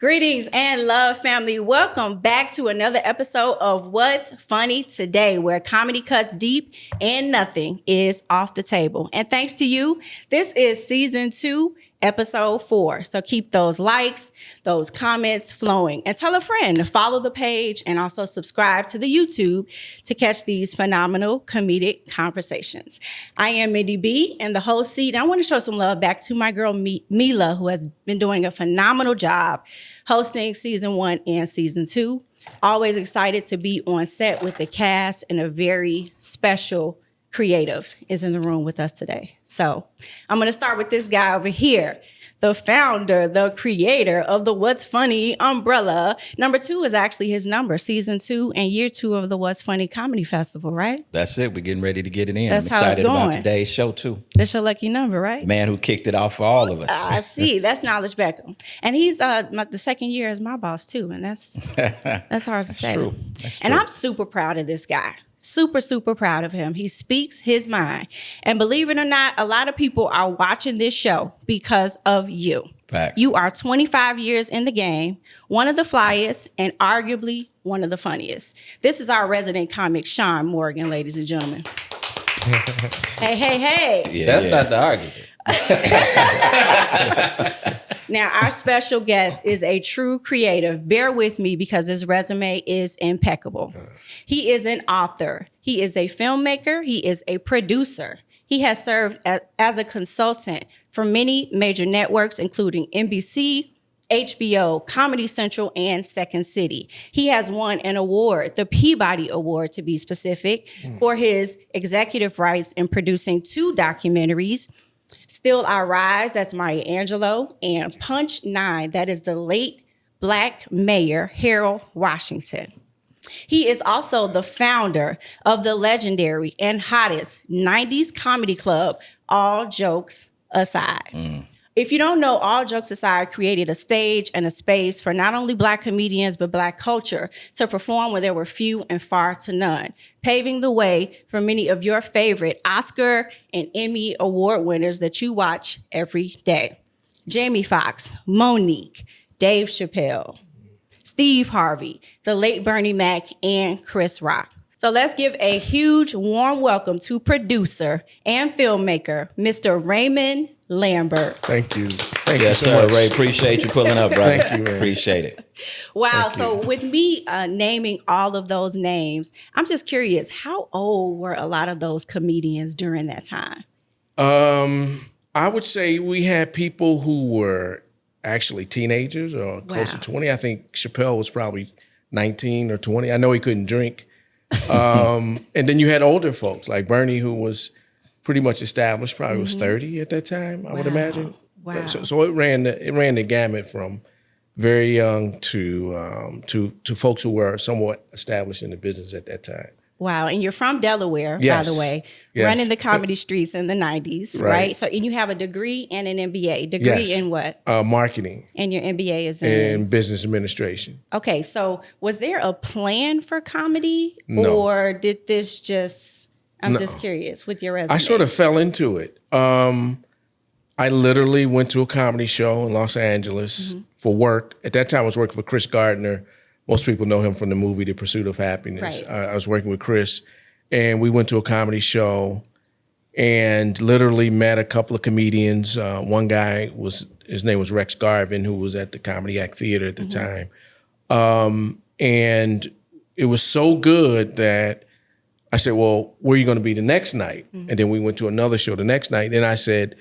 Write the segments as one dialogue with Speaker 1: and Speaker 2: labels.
Speaker 1: Greetings and love, family. Welcome back to another episode of What's Funny Today, where comedy cuts deep and nothing is off the table. And thanks to you, this is season 2, episode 4. So keep those likes, those comments flowing, and tell a friend to follow the page and also subscribe to the YouTube to catch these phenomenal comedic conversations. I am Mindy B in the host seat. I want to show some love back to my girl Mila, who has been doing a phenomenal job hosting season 1 and season 2. Always excited to be on set with the cast, and a very special creative is in the room with us today. So I'm going to start with this guy over here, the founder, the creator of the What's Funny umbrella. Number 2 is actually his number, season 2 and year 2 of the What's Funny Comedy Festival, right?
Speaker 2: That's it. We're getting ready to get it in.
Speaker 1: That's
Speaker 2: I'm excited about today's show, too.
Speaker 1: That's your lucky number, right?
Speaker 2: The man who kicked it off for all of us.
Speaker 1: I see. That's Knowledge Beckham. And he's the second year as my boss, too. And that's hard to say.
Speaker 2: True.
Speaker 1: And I'm super proud of this guy. Super, super proud of him. He speaks his mind. And believe it or not, a lot of people are watching this show because of you.
Speaker 2: Facts.
Speaker 1: You are 25 years in the game, one of the flyest, and arguably one of the funniest. This is our resident comic, Sean Morgan, ladies and gentlemen. Hey.
Speaker 2: Yeah,
Speaker 3: That's not the argument.
Speaker 1: Now, our special guest is a true creative. Bear with me because his resume is impeccable. He is an author. He is a filmmaker. He is a producer. He has served as a consultant for many major networks, including NBC, HBO, Comedy Central, and Second City. He has won an award, the Peabody Award to be specific, for his executive rights in producing 2 documentaries, Still I Rise, that's Maya Angelou, and Punch 9, that is the late Black Mayor Harold Washington. He is also the founder of the legendary and hottest 90s comedy club, All Jokes Aside. If you don't know, All Jokes Aside created a stage and a space for not only Black comedians, but Black culture to perform where there were few and far to none, paving the way for many of your favorite Oscar and Emmy award winners that you watch every day. Jamie Foxx, Monique, Dave Chappelle, Steve Harvey, the late Bernie Mac, and Chris Rock. So let's give a huge warm welcome to producer and filmmaker, Mr. Raymond Lambert.
Speaker 3: Thank you. Thank
Speaker 2: Yes,
Speaker 3: you so
Speaker 2: sir,
Speaker 3: much.
Speaker 2: Ray. Appreciate you pulling up, brother.
Speaker 3: Thank you, man.
Speaker 2: Appreciate it.
Speaker 1: Wow. So with me naming all of those names, I'm just curious, how old were a lot of those comedians during that time?
Speaker 3: I would say we had people who were actually teenagers or close to 20. I think Chappelle was probably 19 or 20. I know he couldn't drink. And then you had older folks like Bernie, who was pretty much established, probably was 30 at that time, I would imagine.
Speaker 1: Wow.
Speaker 3: So it ran the gamut from very young to folks who were somewhat established in the business at that time.
Speaker 1: Wow. And you're from Delaware,
Speaker 3: Yes.
Speaker 1: by the way,
Speaker 3: Yes.
Speaker 1: running the comedy streets in the 90s, right? So, and you have a degree and an MBA. Degree
Speaker 3: Yes.
Speaker 1: in what?
Speaker 3: Marketing
Speaker 1: And your MBA is in?
Speaker 3: and business administration.
Speaker 1: Okay. So was there a plan for comedy?
Speaker 3: No.
Speaker 1: Or did this just, I'm just curious with your resume.
Speaker 3: I sort of fell into it. I literally went to a comedy show in Los Angeles for work. At that time, I was working for Chris Gardner. Most people know him from the movie The Pursuit of Happiness.
Speaker 1: Right.
Speaker 3: I was working with Chris, and we went to a comedy show and literally met a couple of comedians. One guy, his name was Rex Garvin, who was at the Comedy Act Theater at the time. And it was so good that I said, well, where are you going to be the next night? And then we went to another show the next night. Then I said,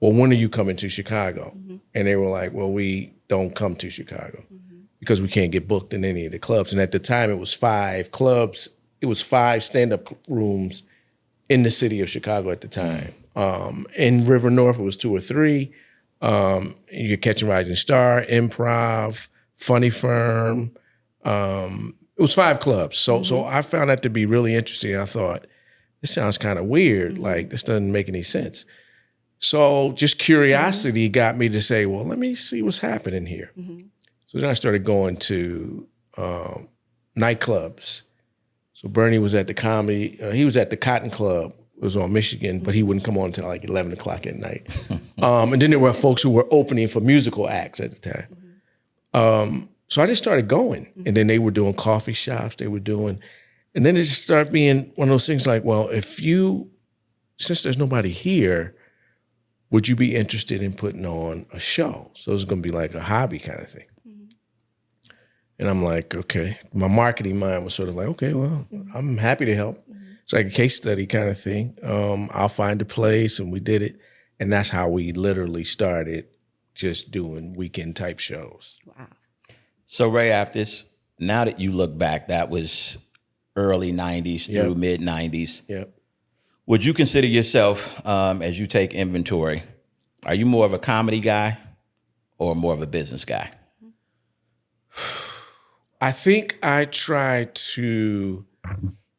Speaker 3: well, when are you coming to Chicago? And they were like, well, we don't come to Chicago because we can't get booked in any of the clubs. And at the time, it was 5 clubs. It was 5 stand-up rooms in the city of Chicago at the time. In River North, it was 2 or 3. You're Catching Rising Star, Improv, Funny Firm. It was 5 clubs. So I found that to be really interesting. I thought, this sounds kind of weird. Like, this doesn't make any sense. So just curiosity got me to say, well, let me see what's happening here. So then I started going to nightclubs. So Bernie was at the he was at the Cotton Club. It was on Michigan, but he wouldn't come on until like 11 o'clock at night. And then there were folks who were opening for musical acts at the time. So I just started going. And then they were doing coffee shops. And then it just started being one of those things like, well, since there's nobody here, would you be interested in putting on a show? So it's going to be like a hobby kind of thing. And I'm like, okay. My marketing mind was sort of like, okay, well, I'm happy to help. It's like a case study kind of thing. I'll find a place, and we did it. And that's how we literally started just doing weekend type shows.
Speaker 1: Wow.
Speaker 2: So Ray, after this, now that you look back, that was early 90s through mid 90s.
Speaker 3: Yep.
Speaker 2: Would you consider yourself, as you take inventory, are you more of a comedy guy or more of a business guy?
Speaker 3: I think I try to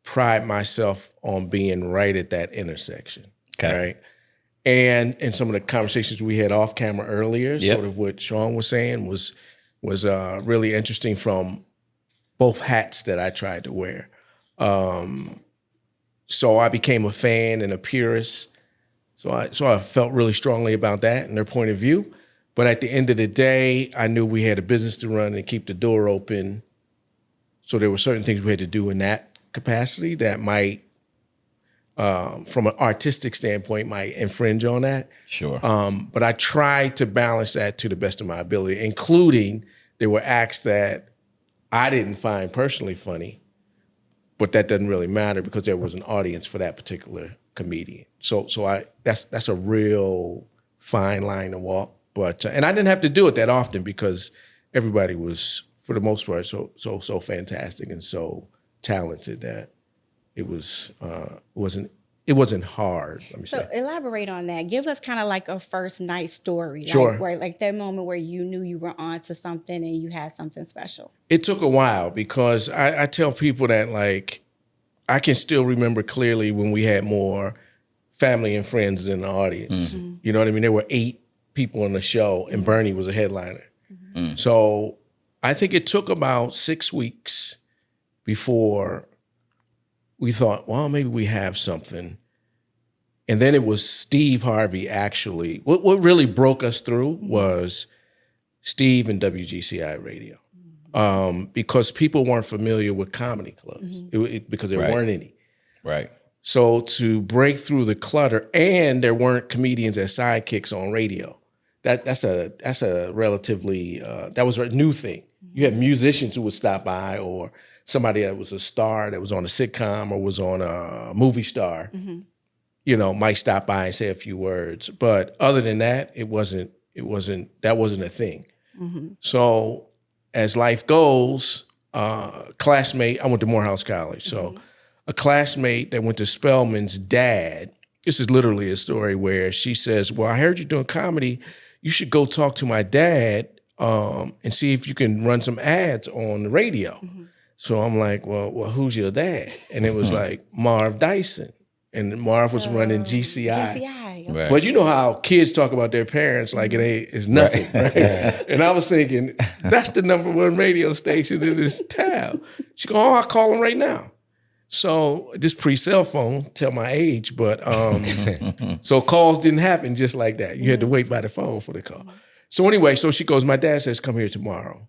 Speaker 3: pride myself on being right at that intersection.
Speaker 2: Okay.
Speaker 3: Right. And in some of the conversations we had off camera earlier, sort of what Sean was saying was really interesting from both hats that I tried to wear. So I became a fan and a purist. So I felt really strongly about that and their point of view. But at the end of the day, I knew we had a business to run and keep the door open. So there were certain things we had to do in that capacity that might, from an artistic standpoint, might infringe on that.
Speaker 2: Sure.
Speaker 3: But I tried to balance that to the best of my ability, including there were acts that I didn't find personally funny, but that doesn't really matter because there was an audience for that particular comedian. So that's a real fine line to walk. But and I didn't have to do it that often because everybody was, for the most part, so fantastic and so talented that it wasn't hard. Let me
Speaker 1: So
Speaker 3: say.
Speaker 1: elaborate on that. Give us kind of like a first night story.
Speaker 3: Sure.
Speaker 1: Like that moment where you knew you were onto something and you had something special.
Speaker 3: It took a while because I tell people that, like, I can still remember clearly when we had more family and friends in the audience. Mm-hmm. You know what I mean? There were 8 people on the show and Bernie was a headliner. Mm-hmm. So I think it took about 6 weeks before we thought, well, maybe we have something. And then it was Steve Harvey, actually. What really broke us through was Steve and WGCI radio. Because people weren't familiar with comedy clubs because there weren't any.
Speaker 2: Right.
Speaker 3: So to break through the clutter, and there weren't comedians as sidekicks on radio. That's a relatively that was a new thing. You had musicians who would stop by, or somebody that was a star that was on a sitcom or was on a movie star, might stop by and say a few words. But other than that, that wasn't a thing. Mm-hmm. So as life goes, classmate, I went to Morehouse College. So a classmate that went to Spelman's dad, this is literally a story where she says, well, I heard you're doing comedy. You should go talk to my dad and see if you can run some ads on the radio. Mm-hmm. So I'm like, well, who's your dad? And it was like Marv Dyson. And Marv was running GCI.
Speaker 1: GCI.
Speaker 2: Right.
Speaker 3: But you know how kids talk about their parents like it's nothing, right? And I was thinking, that's the #1 radio station in this town. She go, I'll call him right now. So this pre-cell phone, tell my age, but so calls didn't happen just like that. You had to wait by the phone for the call. So anyway, so she goes, my dad says, come here tomorrow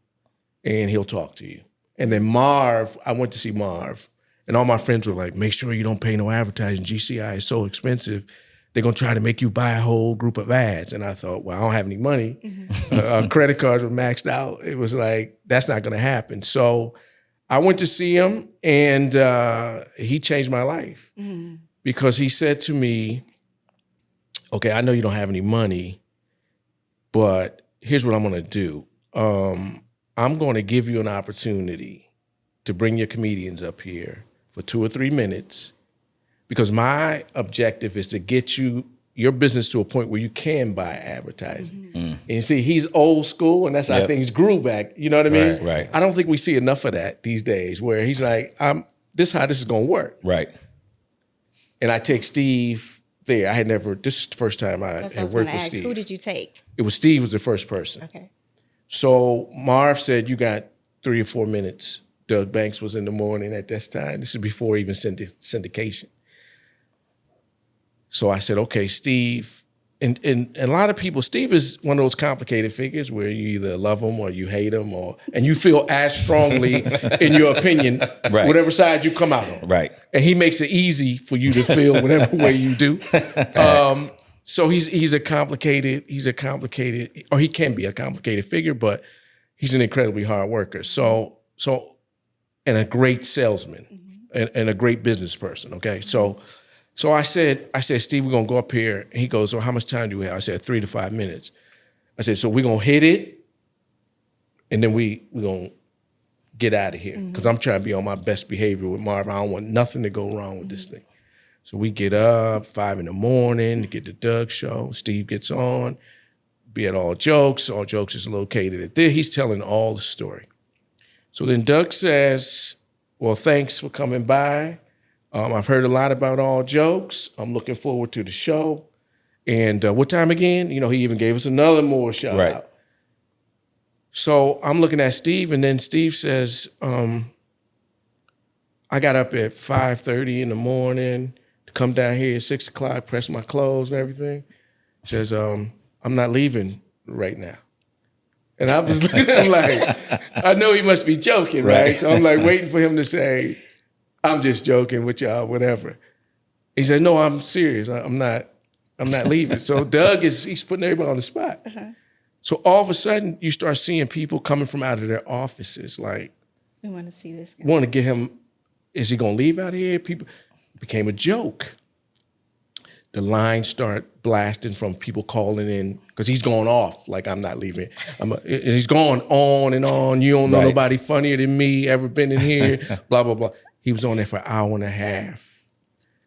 Speaker 3: and he'll talk to you. And then Marv, I went to see Marv, and all my friends were like, make sure you don't pay no advertising. GCI is so expensive. They're going to try to make you buy a whole group of ads. And I thought, well, I don't have any money. Credit cards were maxed out. It was like, that's not going to happen. So I went to see him, and he changed my life because he said to me, okay, I know you don't have any money, but here's what I'm going to do. I'm going to give you an opportunity to bring your comedians up here for 2 or 3 minutes, because my objective is to get your business to a point where you can buy advertising. And you see, he's old school, and that's how things grew back. You know what I mean?
Speaker 2: Right.
Speaker 3: I don't think we see enough of that these days, where he's like, this is how this is going to work.
Speaker 2: Right.
Speaker 3: And I take Steve there. This is the first time I had worked with Steve.
Speaker 1: Who did you take?
Speaker 3: It was Steve was the first person.
Speaker 1: Okay.
Speaker 3: So Marv said, you got 3 or 4 minutes. Doug Banks was in the morning at this time. This is before even syndication. So I said, okay, Steve. and a lot of people, Steve is one of those complicated figures where you either love him or you hate him, and you feel as strongly in your opinion,
Speaker 2: Right.
Speaker 3: whatever side you come out on.
Speaker 2: Right.
Speaker 3: And he makes it easy for you to feel whatever way you do. So he's a complicated, or he can be a complicated figure, but he's an incredibly hard worker. So and a great salesman and a great business person. Okay, so I said, Steve, we're gonna go up here. And he goes, well, how much time do we have? I said 3 to 5 minutes. I said, so we're gonna hit it, and then we're gonna get out of here because I'm trying to be on my best behavior with Marv. I don't want nothing to go wrong with this thing. So we get up 5 in the morning to get the Doug show. Steve gets on, be at All Jokes. All Jokes is located at there. He's telling all the story. So then Doug says, well, thanks for coming by. I've heard a lot about All Jokes. I'm looking forward to the show. And what time again? You know, he even gave us another more shout out. So I'm looking at Steve, and then Steve says, I got up at 5:30 in the morning to come down here at 6 o'clock, press my clothes and everything. He says, I'm not leaving right now. And I was looking at him like, I know he must be joking, right? So I'm like waiting for him to say, I'm just joking with y'all, whatever. He said, no, I'm serious. I'm not leaving. So Doug he's putting everybody on the spot. So all of a sudden, you start seeing people coming from out of their offices, like,
Speaker 1: We want to see this guy.
Speaker 3: Want to get him, is he going to leave out of here? People, it became a joke. The lines start blasting from people calling in, because he's going off like, I'm not leaving. And he's going on and on. You don't know nobody funnier than me, ever been in here, blah, blah, blah. He was on there for an hour and a half,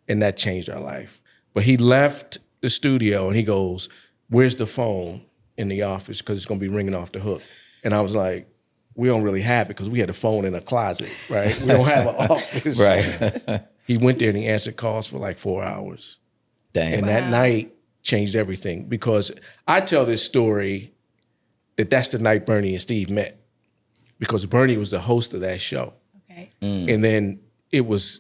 Speaker 3: and that changed our life. But he left the studio, and he goes, where's the phone in the office? Because it's going to be ringing off the hook. And I was like, we don't really have it, because we had a phone in a closet, right? We don't have an office.
Speaker 2: Right.
Speaker 3: He went there, and he answered calls for like 4 hours.
Speaker 2: Dang.
Speaker 3: And that night changed everything, because I tell this story that's the night Bernie and Steve met, because Bernie was the host of that show.
Speaker 1: Okay.
Speaker 3: And then it was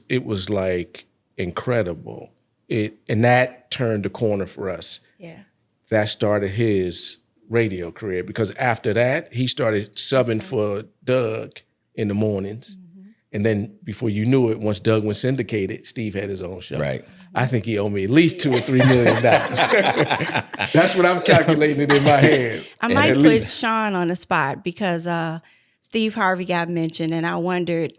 Speaker 3: like incredible. And that turned the corner for us.
Speaker 1: Yeah.
Speaker 3: That started his radio career, because after that, he started subbing for Doug in the mornings. Mm-hmm. And then before you knew it, once Doug went syndicated, Steve had his own show.
Speaker 2: Right.
Speaker 3: I think he owed me at least $2 or $3 million. That's what I'm calculating it in my head.
Speaker 1: I might put Sean on the spot, because Steve Harvey got mentioned, and I wondered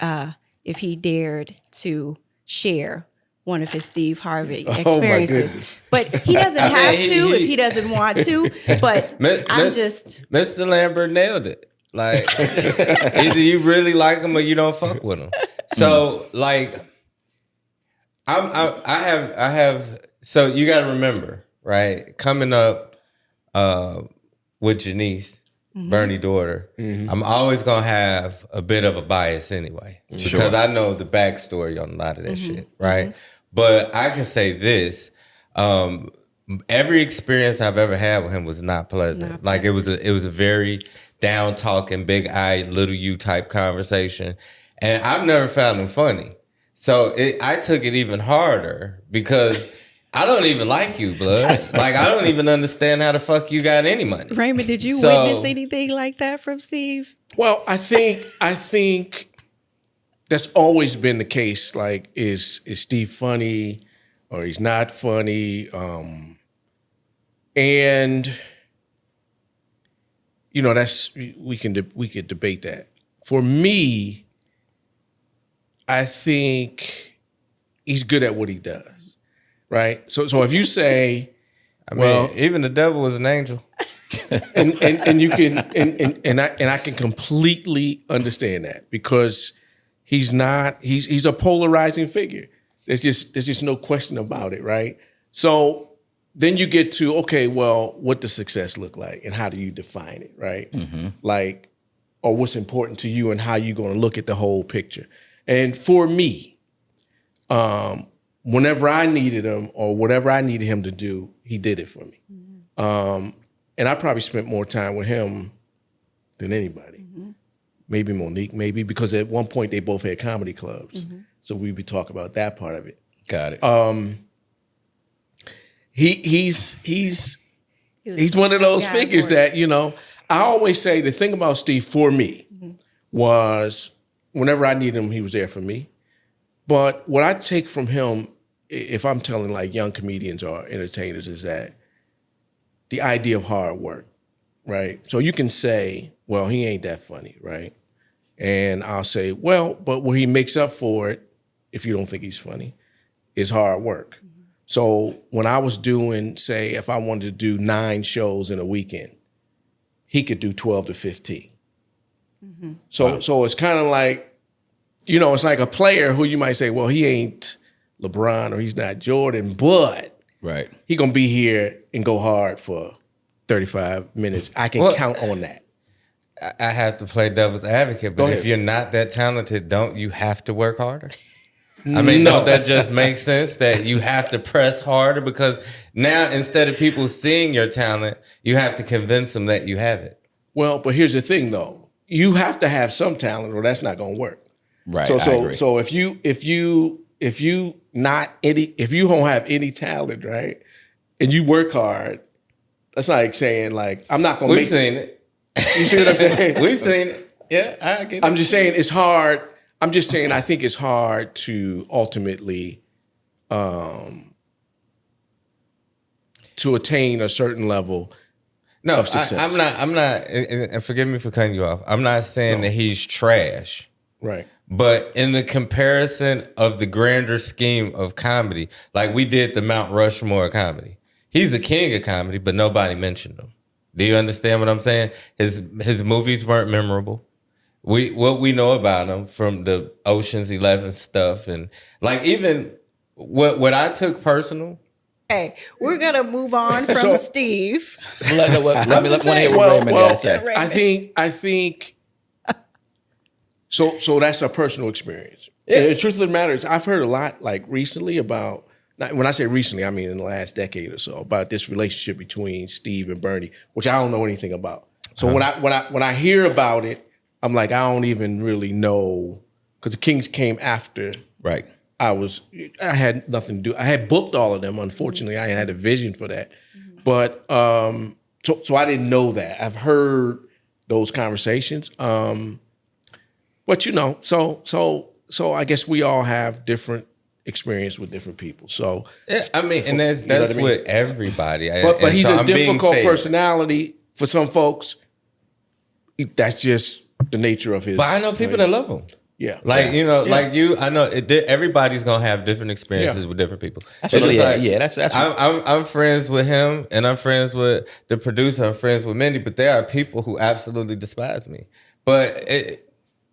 Speaker 1: if he dared to share one of his Steve Harvey experiences.
Speaker 3: Oh,
Speaker 1: but he doesn't have to if he doesn't want to. But I'm just...
Speaker 4: Mr. Lambert nailed it. Like, either you really like him or you don't fuck with him. So, like... I have. So you got to remember, right? Coming up with Janice, Bernie's daughter, I'm always gonna have a bit of a bias anyway, because I know the backstory on a lot of that shit, right? But I can say this: every experience I've ever had with him was not pleasant. Like it was a very down talking, big I, little you type conversation, and I've never found him funny. So I took it even harder, because I don't even like you, blood. Like, I don't even understand how the fuck you got any money.
Speaker 1: Raymond, did you witness anything like that from Steve?
Speaker 3: Well, I think that's always been the case. Like, is Steve funny or he's not funny? And you know, we could debate that. For me, I think he's good at what he does, right? So if you say,
Speaker 4: I mean, even the devil was an angel,
Speaker 3: and you can and I can completely understand that, because he's a polarizing figure. There's just no question about it, right? So then you get to, okay, well, what does success look like, and how do you define it, right? Like, or what's important to you, and how you're going to look at the whole picture. And for me, whenever I needed him or whatever I needed him to do, he did it for me. And I probably spent more time with him than anybody. Maybe Monique, maybe, because at one point they both had comedy clubs. So we'd be talking about that part of it.
Speaker 2: Got it.
Speaker 3: He's He's one of those figures that, I always say the thing about Steve for me was whenever I needed him, he was there for me. But what I take from him, if I'm telling like young comedians or entertainers, is that the idea of hard work, right? So you can say, well, he ain't that funny, right? And I'll say, well, but where he makes up for it, if you don't think he's funny, is hard work. So when I was doing, say, if I wanted to do 9 shows in a weekend, he could do 12 to 15. So it's kind of like, it's like a player who you might say, well, he ain't LeBron or he's not Jordan, but he gonna be here and go hard for 35 minutes. I can count on that.
Speaker 4: I have to play devil's advocate, but if you're not that talented, don't you have to work harder? I mean, don't that just make sense that you have to press harder? Because now instead of people seeing your talent, you have to convince them that you have it.
Speaker 3: Well, but here's the thing though. You have to have some talent or that's not gonna work.
Speaker 2: Right.
Speaker 3: So if you don't have any talent, right, and you work hard, that's like saying like I'm not gonna
Speaker 4: We've seen it.
Speaker 3: You see what I'm saying?
Speaker 4: We've seen it. Yeah, I get it.
Speaker 3: I'm just saying it's hard. I'm just saying I think it's hard to ultimately to attain a certain level of success.
Speaker 4: I'm not, and forgive me for cutting you off. I'm not saying that he's trash.
Speaker 3: Right.
Speaker 4: But in the comparison of the grander scheme of comedy, like we did the Mount Rushmore of comedy. He's the king of comedy, but nobody mentioned him. Do you understand what I'm saying? His movies weren't memorable. What we know about him from the Ocean's 11 stuff, and like even what I took personal.
Speaker 1: Okay, we're gonna move on from Steve.
Speaker 2: Let me hear what Raymond has to say.
Speaker 3: I think. So that's a personal experience. Yeah. The truth of the matter is, I've heard a lot like recently about. When I say recently, I mean in the last decade or so, about this relationship between Steve and Bernie, which I don't know anything about. So when I hear about it, I'm like, I don't even really know, because the Kings came after.
Speaker 2: Right.
Speaker 3: I had nothing to do. I had booked all of them. Unfortunately, I had a vision for that. But so I didn't know that. I've heard those conversations. But so I guess we all have different experience with different people. So
Speaker 4: I mean, and that's with everybody.
Speaker 3: But he's a difficult personality for some folks. That's just the nature of his.
Speaker 4: But I know people that love him.
Speaker 3: Yeah,
Speaker 4: like you. I know everybody's gonna have different experiences with different people.
Speaker 2: That's.
Speaker 4: I'm friends with him, and I'm friends with the producer. I'm friends with Mindy, but there are people who absolutely despise me. But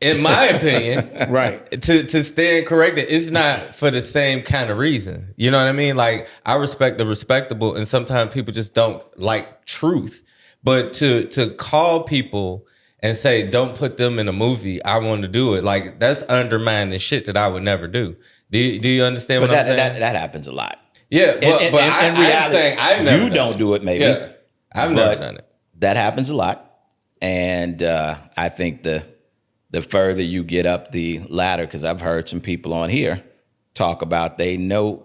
Speaker 4: in my opinion,
Speaker 3: right,
Speaker 4: to stand corrected, it's not for the same kind of reason. You know what I mean? Like I respect the respectable, and sometimes people just don't like truth. But to call people and say, don't put them in a movie, I want to do it. Like, that's undermining shit that I would never do. Do you understand what I'm saying?
Speaker 2: That happens a lot.
Speaker 4: Yeah, but in reality, I'm saying I've never
Speaker 2: don't do it, maybe.
Speaker 4: Yeah, I've never done it.
Speaker 2: That happens a lot. And I think the further you get up the ladder, because I've heard some people on here talk about they know,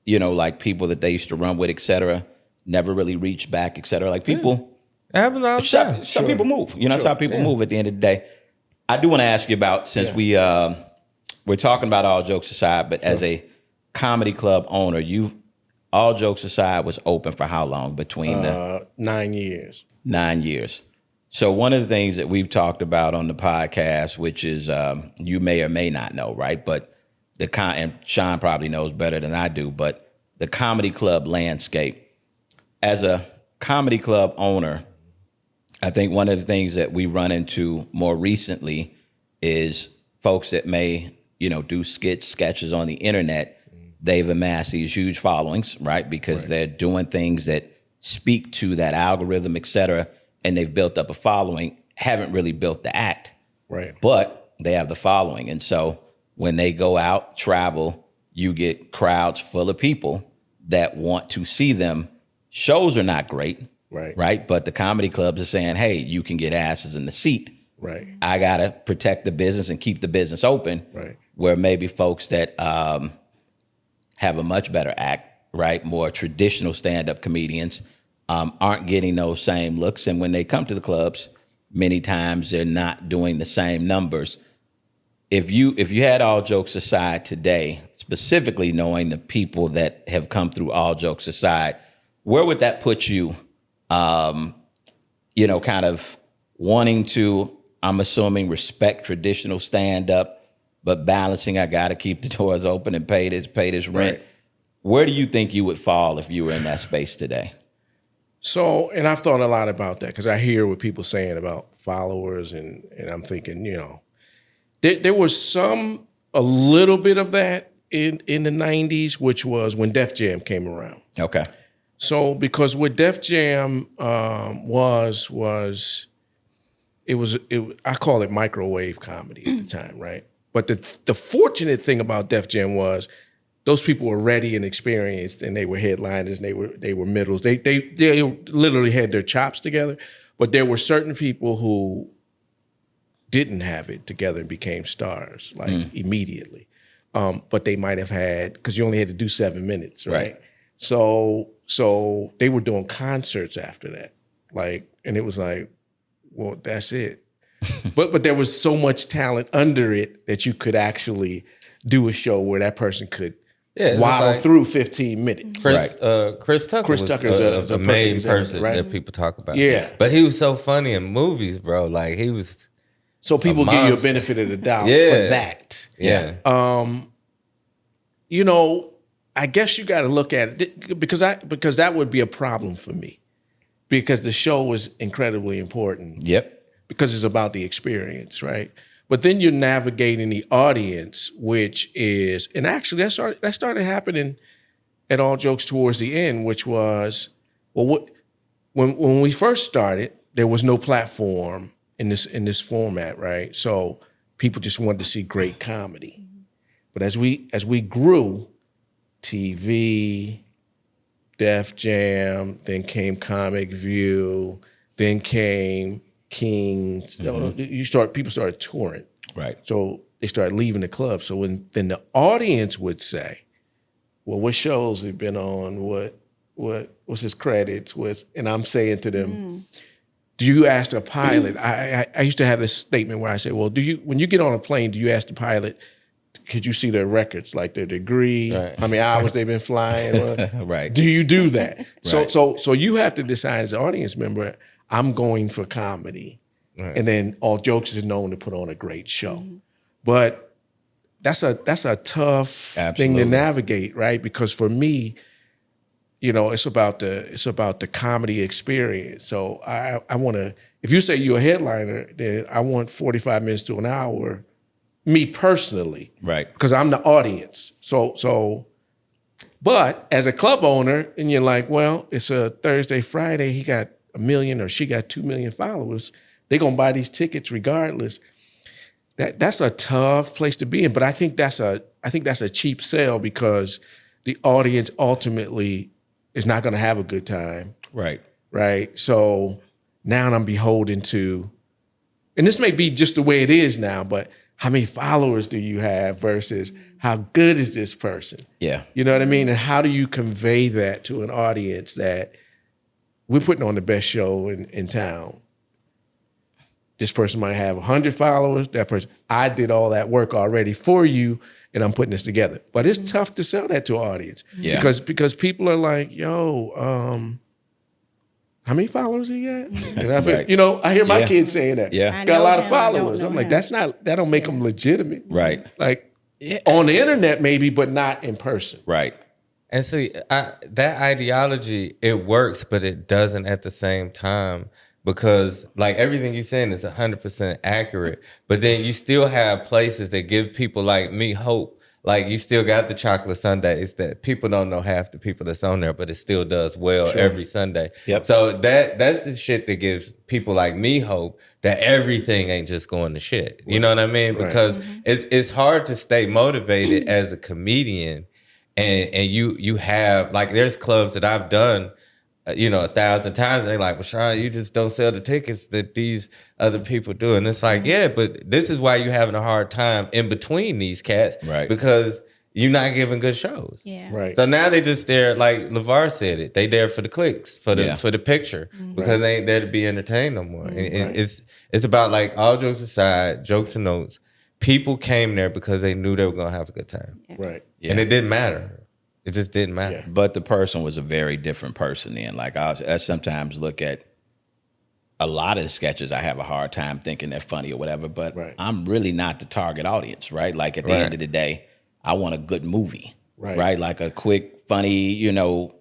Speaker 2: like people that they used to run with, et cetera, never really reach back, et cetera. Like people...
Speaker 4: It happens all the time.
Speaker 2: Some people move. That's how people move at the end of the day. I do want to ask you about, since we're talking about all jokes aside, but as a comedy club owner, all jokes aside, was open for how long? Between the
Speaker 3: 9 years.
Speaker 2: 9 years. So one of the things that we've talked about on the podcast, which is you may or may not know, right? But and Sean probably knows better than I do, but the comedy club landscape. As a comedy club owner, I think one of the things that we run into more recently is folks that may, do sketches on the internet. They've amassed these huge followings, right? Because they're doing things that speak to that algorithm, et cetera, and they've built up a following, haven't really built the act.
Speaker 3: Right.
Speaker 2: But they have the following. And so when they go out, travel, you get crowds full of people that want to see them. Shows are not great. Right. But the comedy clubs are saying, hey, you can get asses in the seat.
Speaker 3: Right.
Speaker 2: I got to protect the business and keep the business open.
Speaker 3: Right.
Speaker 2: Where maybe folks that have a much better act, right, more traditional stand-up comedians, aren't getting those same looks. And when they come to the clubs, many times they're not doing the same numbers. If you had All Jokes Aside today, specifically knowing the people that have come through All Jokes Aside, where would that put you, kind of wanting to, I'm assuming, respect traditional stand-up, but balancing, I got to keep the doors open and pay this rent. Right. Where do you think you would fall if you were in that space today?
Speaker 3: So, and I've thought a lot about that because I hear what people saying about followers, and I'm thinking, there was a little bit of that in the 90s, which was when Def Jam came around.
Speaker 2: Okay.
Speaker 3: So, because what Def Jam was I call it microwave comedy at the time, right? But the fortunate thing about Def Jam was those people were ready and experienced, and they were headliners, and they were middles. They literally had their chops together. But there were certain people who didn't have it together and became stars immediately. But they might have had, because you only had to do 7 minutes, right? So they were doing concerts after that, and it was like, well, that's it. but there was so much talent under it that you could actually do a show where that person could waddle through 15 minutes.
Speaker 4: Chris Tucker was a main person that people talk about.
Speaker 3: Yeah.
Speaker 4: But he was so funny in movies, bro. Like, he was
Speaker 3: So people give you a benefit of the doubt for that.
Speaker 4: Yeah.
Speaker 3: I guess you got to look at it because that would be a problem for me, because the show is incredibly important.
Speaker 2: Yep.
Speaker 3: Because it's about the experience, right? But then you're navigating the audience, which is, and actually that started happening at All Jokes towards the end, which was, when we first started, there was no platform in this format, right? So people just wanted to see great comedy. But as we grew, TV, Def Jam, then came Comic View, then came Kings. People started touring.
Speaker 2: Right.
Speaker 3: So they started leaving the club. So then the audience would say, well, what shows have been on? What's his credits? And I'm saying to them, do you ask the pilot? I used to have this statement where I say, well, when you get on a plane, do you ask the pilot, could you see their records, like their degree, how many hours they've been flying?
Speaker 2: Right.
Speaker 3: Do you do that?
Speaker 2: Right.
Speaker 3: So you have to decide as an audience member, I'm going for comedy. Right. And then All Jokes is known to put on a great show. Mm-hmm. But that's a tough thing to navigate, right? Because for me, it's about the comedy experience. So I want to, if you say you're a headliner, then I want 45 minutes to an hour, me personally.
Speaker 2: Right.
Speaker 3: Because I'm the audience. But as a club owner, and you're like, well, it's a Thursday, Friday, he got 1 million or she got 2 million followers. They're gonna buy these tickets regardless. That's a tough place to be in. But I think that's a cheap sell, because the audience ultimately is not gonna have a good time.
Speaker 2: Right.
Speaker 3: Right. So now I'm beholden to, and this may be just the way it is now, but how many followers do you have versus how good is this person?
Speaker 2: Yeah.
Speaker 3: You know what I mean? And how do you convey that to an audience that we're putting on the best show in town? This person might have 100 followers. That person, I did all that work already for you, and I'm putting this together. But it's tough to sell that to an audience.
Speaker 2: Yeah.
Speaker 3: Because people are like, yo, how many followers he got? And I feel, I hear my kids saying that.
Speaker 2: Yeah.
Speaker 3: Got a lot of followers. I'm like, that don't make them legitimate.
Speaker 2: Right.
Speaker 3: Like, on the internet maybe, but not in person.
Speaker 2: Right.
Speaker 4: And see, that ideology, it works, but it doesn't at the same time, because like everything you're saying is 100% accurate, but then you still have places that give people like me hope. Like, you still got the chocolate sundaes that people don't know half the people that's on there, but it still does well every Sunday.
Speaker 2: Yep.
Speaker 4: So that's the shit that gives people like me hope that everything ain't just going to shit. You know what I mean? Because it's hard to stay motivated as a comedian, and you have, like, there's clubs that I've done 1,000 times, and they're like, well, Sean, you just don't sell the tickets that these other people do. And it's like, yeah, but this is why you're having a hard time in between these cats.
Speaker 2: Right.
Speaker 4: Because, you're not giving good shows.
Speaker 1: Yeah.
Speaker 3: Right.
Speaker 4: So now they just there, like LeVar said it. They there for the clicks, for the picture, because they ain't there to be entertained no more. And it's about, like, all jokes aside, jokes and notes. People came there because they knew they were gonna have a good time,
Speaker 3: Right.
Speaker 2: Yeah.
Speaker 4: and it didn't matter. It just didn't matter.
Speaker 3: Yeah.
Speaker 2: But the person was a very different person then. Like I sometimes look at a lot of the sketches, I have a hard time thinking they're funny or whatever, but I'm really not the target audience, right? Like at the end of the day, I want a good movie, right? Like a quick, funny, you know,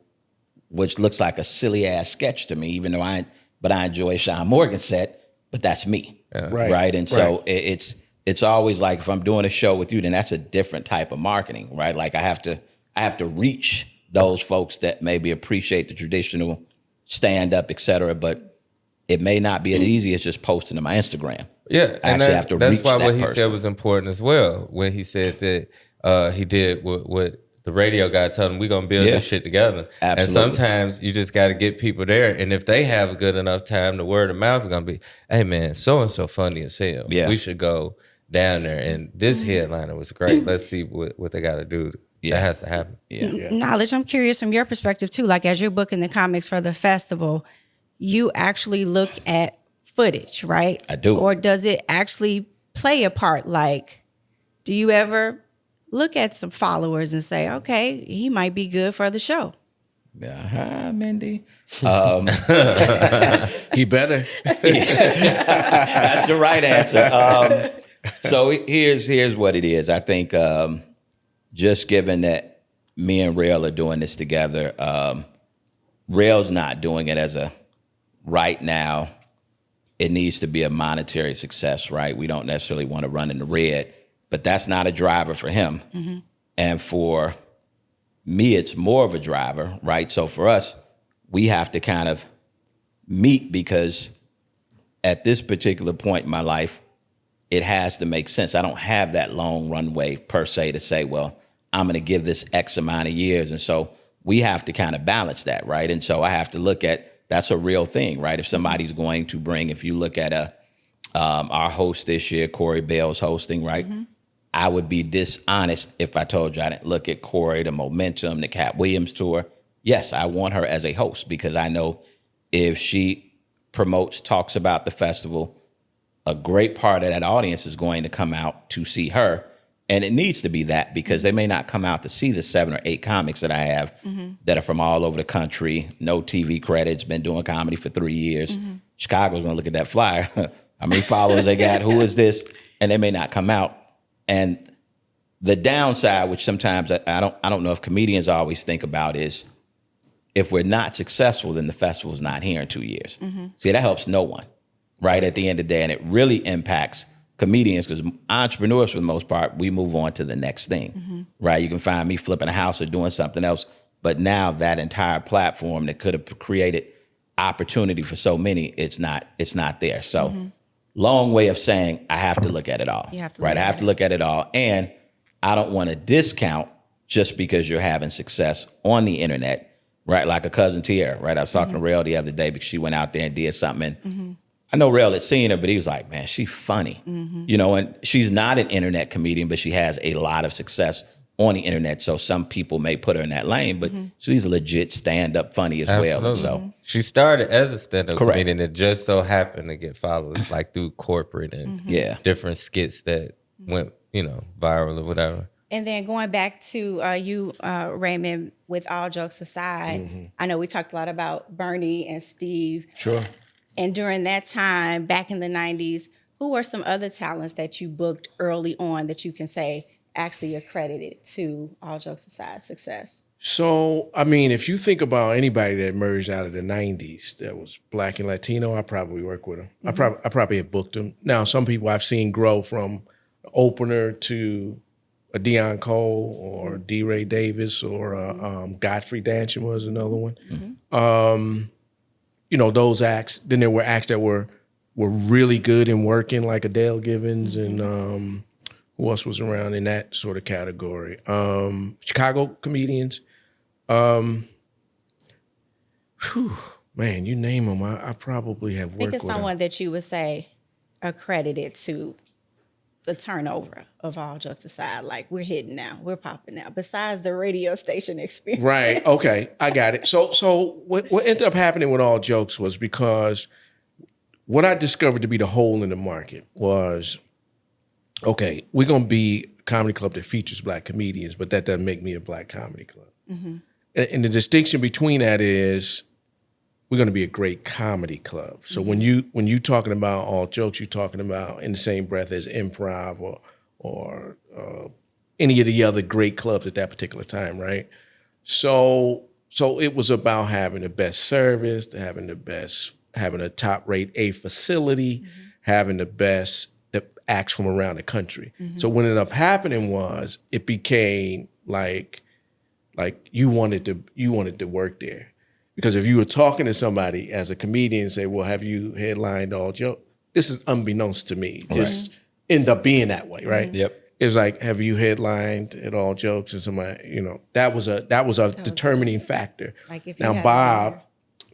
Speaker 2: which looks like a silly ass sketch to me, even though I enjoy Sean Morgan's set, but that's me, right? And so it's always like, if I'm doing a show with you, then that's a different type of marketing, right? Like I have to reach those folks that maybe appreciate the traditional stand up, et cetera, but it may not be as easy as just posting to my Instagram.
Speaker 4: Yeah,
Speaker 2: I actually have to
Speaker 4: that's
Speaker 2: reach
Speaker 4: why
Speaker 2: that
Speaker 4: what he
Speaker 2: person.
Speaker 4: said was important as well. When he said that he did what the radio guy told him, we're gonna build this shit together.
Speaker 2: Absolutely.
Speaker 4: And sometimes you just got to get people there, and if they have a good enough time, the word of mouth is gonna be, hey man, so and so funny as hell.
Speaker 2: Yeah.
Speaker 4: We should go down there, and this headliner was great. Let's see what they got to do. That has to happen.
Speaker 1: Knowledge, I'm curious from your perspective too, like as you're booking the comics for the festival, you actually look at footage, right?
Speaker 2: I do.
Speaker 1: Or does it actually play a part? Like, do you ever look at some followers and say, okay, he might be good for the show?
Speaker 2: Hi, Mindy.
Speaker 3: He better.
Speaker 2: That's the right answer. So here's what it is. I think just given that me and Rail are doing this together, Rail's not doing it as a right now. It needs to be a monetary success, right? We don't necessarily want to run in the red, but that's not a driver for him. Mm-hmm. And for me, it's more of a driver, right? So for us, we have to kind of meet, because at this particular point in my life, it has to make sense. I don't have that long runway per se to say, well, I'm going to give this X amount of years. And so we have to kind of balance that, right? And so I have to look at, that's a real thing, right? If somebody's going to bring, if you look at our host this year, Corey Bell's hosting, right? Mm-hmm. I would be dishonest if I told you I didn't look at Corey, the Momentum, the Cat Williams tour. Yes, I want her as a host, because I know if she promotes, talks about the festival, a great part of that audience is going to come out to see her. And it needs to be that, because they may not come out to see the 7 or 8 comics that I have that are from all over the country, no TV credits, been doing comedy for 3 years. Chicago's going to look at that flyer. How many followers they got? Who is this? And they may not come out. And the downside, which sometimes I don't know if comedians always think about, is if we're not successful, then the festival's not here in 2 years. See, that helps no one, right? At the end of the day, and it really impacts comedians, because entrepreneurs, for the most part, we move on to the next thing, right? You can find me flipping a house or doing something else, but now that entire platform that could have created opportunity for so many, it's not there. So long way of saying I have to look at it all, right? I have to look at it all, and I don't want to discount just because you're having success on the internet, right? Like a cousin Tierra, right? I was talking to Rail the other day because she went out there and did something, and I know Rail had seen her, but he was like, man, she's funny. You know, and she's not an internet comedian, but she has a lot of success on the internet. So some people may put her in that lane, but she's a legit stand-up funny as well. And so
Speaker 4: she started as a stand-up comedian that just so happened to get followers like through corporate and different skits that went, viral or whatever.
Speaker 1: And then going back to you, Raymond, with all jokes aside, I know we talked a lot about Bernie and Steve.
Speaker 3: Sure.
Speaker 1: And during that time, back in the 90s, who were some other talents that you booked early on that you can say actually accredited to all jokes aside success?
Speaker 3: So, I mean, if you think about anybody that emerged out of the 90s that was Black and Latino, I probably work with them. I probably have booked them. Now, some people I've seen grow from opener to a Deion Cole or D. Ray Davis or Godfrey Danchin was another one. Those acts. Then there were acts that were really good in working, like Adele Givens and who else was around in that sort of category? Chicago comedians. Man, you name them. I probably have worked with
Speaker 1: Think of someone that you would say accredited to the turnover of all jokes aside, like we're hitting now, we're popping now, besides the radio station experience.
Speaker 3: Right. Okay. I got it. So what ended up happening with All Jokes was because what I discovered to be the hole in the market was, okay, we're going to be a comedy club that features Black comedians, but that doesn't make me a Black comedy club. Mm-hmm. And the distinction between that is we're going to be a great comedy club. So when you talking about All Jokes, you're talking about in the same breath as improv or any of the other great clubs at that particular time, right? So it was about having the best service, having a top rate A facility, having the acts from around the country. So what ended up happening was it became like you wanted to work there. Because if you were talking to somebody as a comedian and say, well, have you headlined All Jokes? This is unbeknownst to me. Just end up being that way, right?
Speaker 2: Yep.
Speaker 3: It's like, have you headlined at All Jokes? And somebody, that was a determining factor.
Speaker 1: Like if you
Speaker 3: now
Speaker 1: had
Speaker 3: Bob,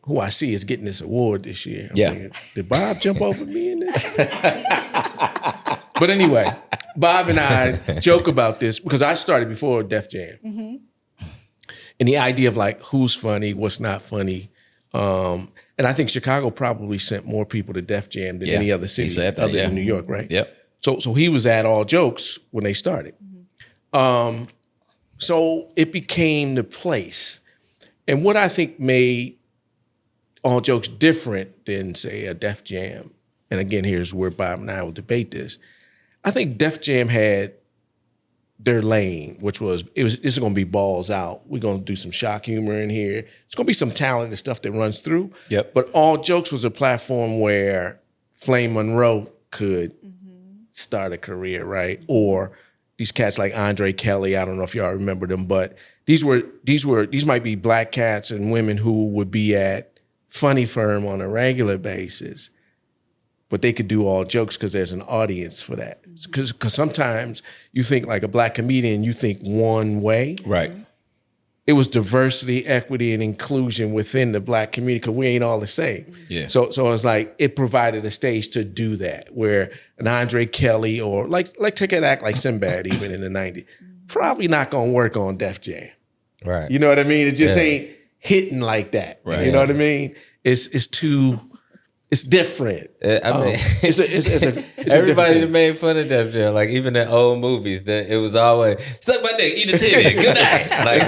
Speaker 3: who I see is getting this award this year. I'm thinking, did Bob jump over me in this? But anyway, Bob and I joke about this because I started before Def Jam. Mm-hmm. And the idea of like who's funny, what's not funny. And I think Chicago probably sent more people to Def Jam than any other city other than New York, right?
Speaker 2: Yep.
Speaker 3: So he was at All Jokes when they started. Mm-hmm. So it became the place. And what I think made All Jokes different than, say, a Def Jam, and again, here's where Bob and I will debate this. I think Def Jam had their lane, which was, it's going to be balls out. We're going to do some shock humor in here. It's going to be some talent and stuff that runs through.
Speaker 2: Yep.
Speaker 3: But All Jokes was a platform where Flame Monroe could start a career, right? Or these cats like Andre Kelly, I don't know if y'all remember them, but these might be Black cats and women who would be at Funny Firm on a regular basis, but they could do All Jokes because there's an audience for that. Because sometimes you think like a Black comedian, you think one way.
Speaker 2: Right.
Speaker 3: It was diversity, equity, and inclusion within the Black community because we ain't all the same.
Speaker 2: Yeah.
Speaker 3: So it's like it provided a stage to do that where an Andre Kelly or like take an act like Sinbad even in the 90s, probably not going to work on Def Jam.
Speaker 4: Right.
Speaker 3: You know what I mean? It just ain't hitting like that.
Speaker 2: Right.
Speaker 3: You know what I mean? It's too... It's different.
Speaker 4: I mean,
Speaker 3: it's
Speaker 4: everybody that made fun of Def Jam, like even in old movies, that it was always suck my dick, eat a titty, good night. Like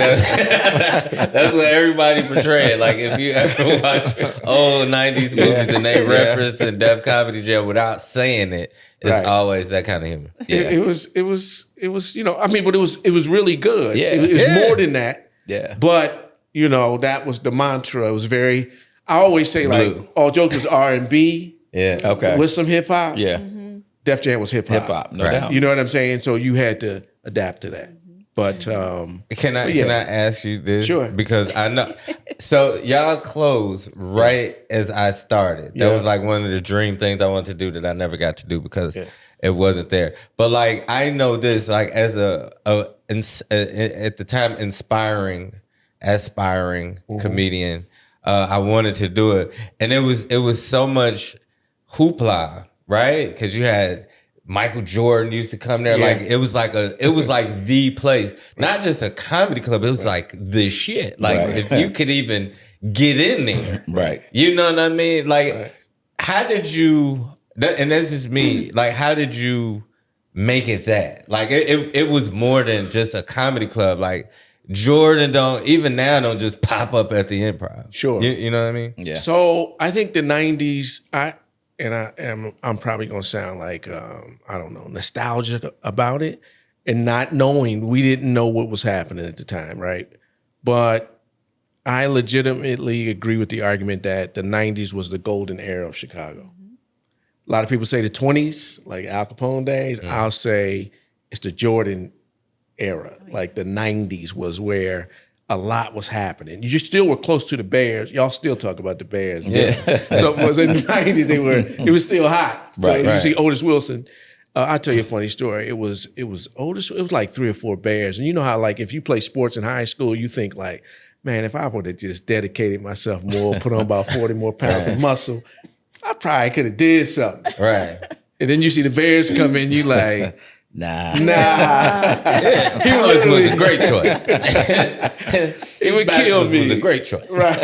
Speaker 4: that's what everybody portrayed. Like if you ever watch old '90s movies and they reference the Def Comedy Jam without saying it, it's always that kind of humor.
Speaker 3: Yeah. It was. I mean, but it was really good.
Speaker 2: Yeah.
Speaker 3: It was more than that.
Speaker 2: Yeah.
Speaker 3: But that was the mantra. It was very. I always say
Speaker 2: Blue.
Speaker 3: like All Jokes was R&B.
Speaker 4: Yeah.
Speaker 2: Okay.
Speaker 3: With some hip hop.
Speaker 2: Yeah.
Speaker 3: Def Jam was hip hop.
Speaker 2: Hip hop, no doubt.
Speaker 3: You know what I'm saying? So you had to adapt to that. But
Speaker 4: can I ask you this?
Speaker 3: Sure.
Speaker 4: Because I know. So y'all closed right as I started. That was like one of the dream things I wanted to do that I never got to do because it wasn't there. But like I know this like as at the time aspiring comedian. I wanted to do it, and it was so much hoopla, right? Because you had Michael Jordan used to come there, like it was like the place, not just a comedy club. It was like the shit. Like if you could even get in there,
Speaker 2: Right?
Speaker 4: You know what I mean? Like, how did you? And that's just me. Like, how did you make it that? Like, it was more than just a comedy club. Like. Jordan don't just pop up at the Improv.
Speaker 3: Sure.
Speaker 4: You know what I mean?
Speaker 2: Yeah.
Speaker 3: So I think the 90s, I'm probably gonna sound like I don't know, nostalgic about it and not knowing, we didn't know what was happening at the time, right? But I legitimately agree with the argument that the 90s was the golden era of Chicago. A lot of people say the 20s, like Al Capone days. I'll say it's the Jordan era. Like the 90s was where a lot was happening. You still were close to the Bears. Y'all still talk about the Bears.
Speaker 2: Yeah.
Speaker 3: So it was in the 90s, it was still hot. So
Speaker 2: Right.
Speaker 3: you see Otis Wilson. I'll tell you a funny story. It was Otis, it was like 3 or 4 Bears. And you know how like if you play sports in high school, you think like, man, if I would have just dedicated myself more, put on about 40 more pounds of muscle, I probably could have did something.
Speaker 4: Right.
Speaker 3: And then you see the Bears come in, you like,
Speaker 2: Nah.
Speaker 4: Yeah, college was a great choice.
Speaker 3: it would kill me.
Speaker 4: Was a great choice.
Speaker 3: Right.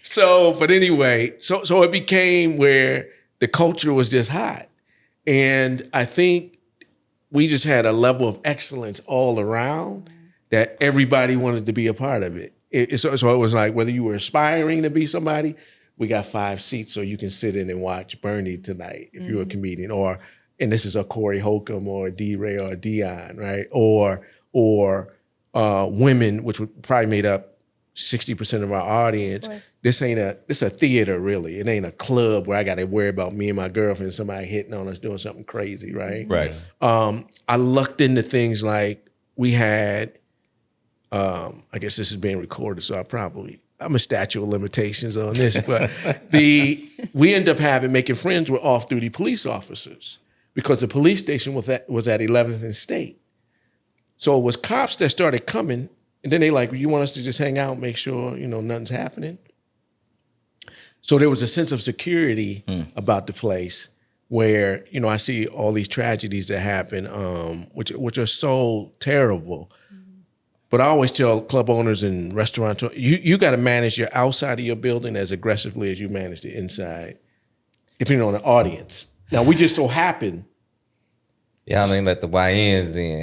Speaker 3: So, but anyway, so it became where the culture was just hot. And I think we just had a level of excellence all around that everybody wanted to be a part of it. So it was like, whether you were aspiring to be somebody, we got 5 seats so you can sit in and watch Bernie tonight if you're a comedian, and this is a Corey Holcomb or a D-Ray or a Dion, right? Or women, which probably made up 60% of our audience. This a theater, really. It ain't a club where I got to worry about me and my girlfriend, somebody hitting on us, doing something crazy, right?
Speaker 2: Right.
Speaker 3: I lucked into things like we had, I guess this is being recorded, so I'm a statute of limitations on this, but we end up making friends with off-duty police officers because the police station was at 11th and State. So it was cops that started coming, and then they like, you want us to just hang out, make sure, nothing's happening? So there was a sense of security about the place where, I see all these tragedies that happen, which are so terrible. But I always tell club owners and restaurateurs, you got to manage your outside of your building as aggressively as you manage the inside, depending on the audience. Now, we just so happen.
Speaker 4: Y'all ain't let the YNs in.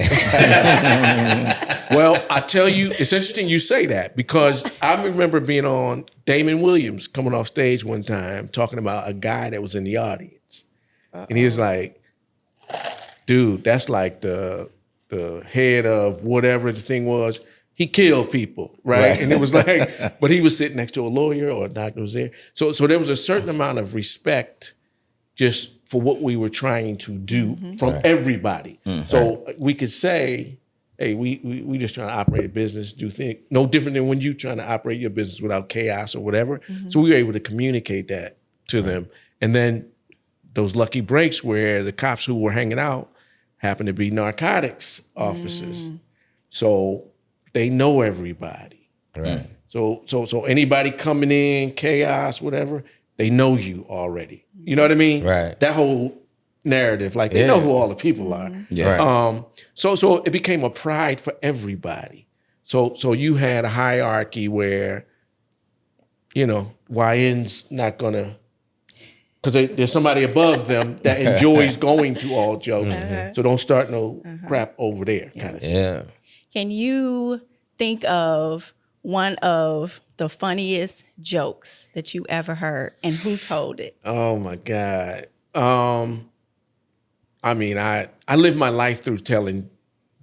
Speaker 3: Well, I tell you, it's interesting you say that because I remember being on Damon Williams coming off stage one time talking about a guy that was in the audience. And he was like, dude, that's like the head of whatever the thing was. He killed people, right? And it was like, but he was sitting next to a lawyer or a doctor was there. So there was a certain amount of respect just for what we were trying to do from everybody. So we could say, hey, we just trying to operate a business, do things, no different than when you trying to operate your business without chaos or whatever. So we were able to communicate that to them. And then those lucky breaks where the cops who were hanging out happened to be narcotics officers. So they know everybody.
Speaker 4: Right.
Speaker 3: So anybody coming in, chaos, whatever, they know you already. You know what I mean?
Speaker 4: Right.
Speaker 3: That whole narrative, like they know who all the people are.
Speaker 2: Yeah.
Speaker 4: Right.
Speaker 3: So it became a pride for everybody. So you had a hierarchy where, YN's not gonna, because there's somebody above them that enjoys going to all jokes. So don't start no crap over there, kind of thing.
Speaker 4: Yeah.
Speaker 1: Can you think of one of the funniest jokes that you ever heard and who told it?
Speaker 3: Oh my God. I mean, I live my life through telling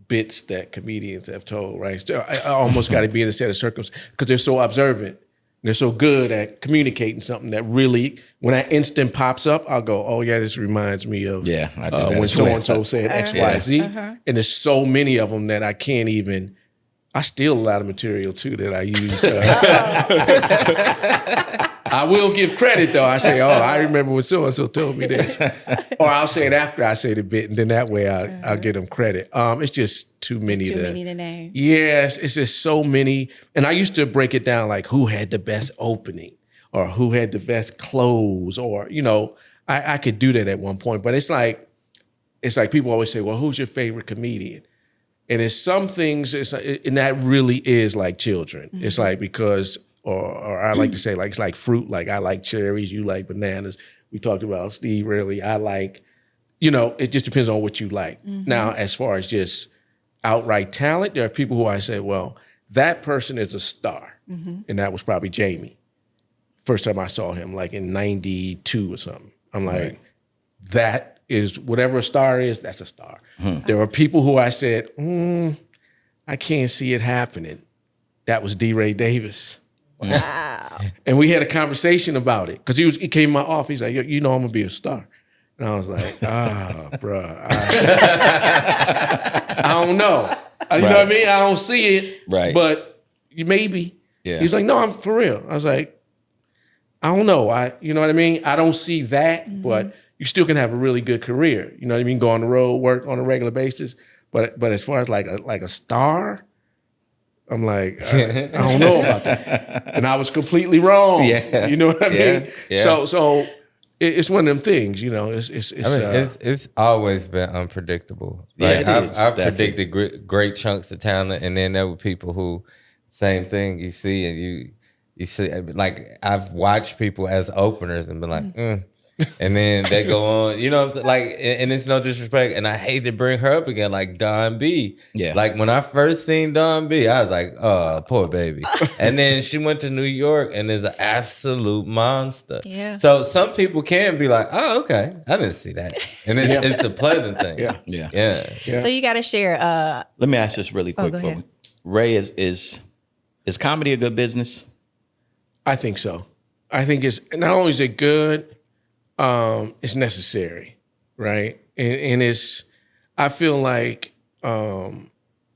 Speaker 3: bits that comedians have told, right? So I almost got to be in a set of circumstances because they're so observant. They're so good at communicating something that really, when that instant pops up, I'll go, oh yeah, this reminds me of
Speaker 2: I did that
Speaker 3: when
Speaker 2: as well.
Speaker 3: so-and-so said X, Y, Z. And there's so many of them that I can't even, I steal a lot of material too that I use. I will give credit though. I say, oh, I remember when so-and-so told me this. Or I'll say it after I say the bit, and then that way I'll give them credit. It's just too many
Speaker 1: to name.
Speaker 3: Yes, it's just so many. And I used to break it down like who had the best opening or who had the best close or, I could do that at one point. But it's like people always say, well, who's your favorite comedian? And it's some things, and that really is like children. It's like because, or I like to say, like it's like fruit. Like I like cherries, you like bananas. We talked about Steve early. I like, it just depends on what you like. Now, as far as just outright talent, there are people who I say, well, that person is a star. And that was probably Jamie. First time I saw him, like in 92 or something. I'm like, that is, whatever a star is, that's a star. There are people who I said, I can't see it happening. That was D-Ray Davis.
Speaker 1: Wow.
Speaker 3: And we had a conversation about it because he came in my office. He's like, I'm gonna be a star. And I was like, bruh, I don't know. You know what I mean? I don't see it.
Speaker 2: Right.
Speaker 3: But maybe.
Speaker 2: Yeah.
Speaker 3: He's like, no, I'm for real. I was like, I don't know. You know what I mean? I don't see that, but you still can have a really good career. You know what I mean? Go on the road, work on a regular basis. But as far as like a star, I'm like, I don't know about that. And I was completely wrong.
Speaker 2: Yeah.
Speaker 3: You know what I mean?
Speaker 2: Yeah.
Speaker 3: So it's one of them things, you know.
Speaker 4: It's always been unpredictable.
Speaker 2: Yeah,
Speaker 4: Like,
Speaker 2: it is,
Speaker 4: I've
Speaker 2: definitely.
Speaker 4: predicted great chunks of talent, and then there were people who, same thing. You see, and you see, like, I've watched people as openers and been like, and then they go on. You know, what I'm saying? Like, and it's no disrespect, and I hate to bring her up again, like Dawn B.
Speaker 2: Yeah.
Speaker 4: Like, when I first seen Dawn B, I was like, oh, poor baby. And then she went to New York and is an absolute monster.
Speaker 1: Yeah.
Speaker 4: So some people can be like, oh, okay, I didn't see that. And it's a pleasant thing.
Speaker 3: Yeah.
Speaker 1: So you got to share.
Speaker 2: Let me ask this really quick
Speaker 1: go
Speaker 2: for
Speaker 1: ahead.
Speaker 2: me. Ray, is comedy a good business?
Speaker 3: I think so. I think it's not only is it good, it's necessary, right? And it's, I feel like, and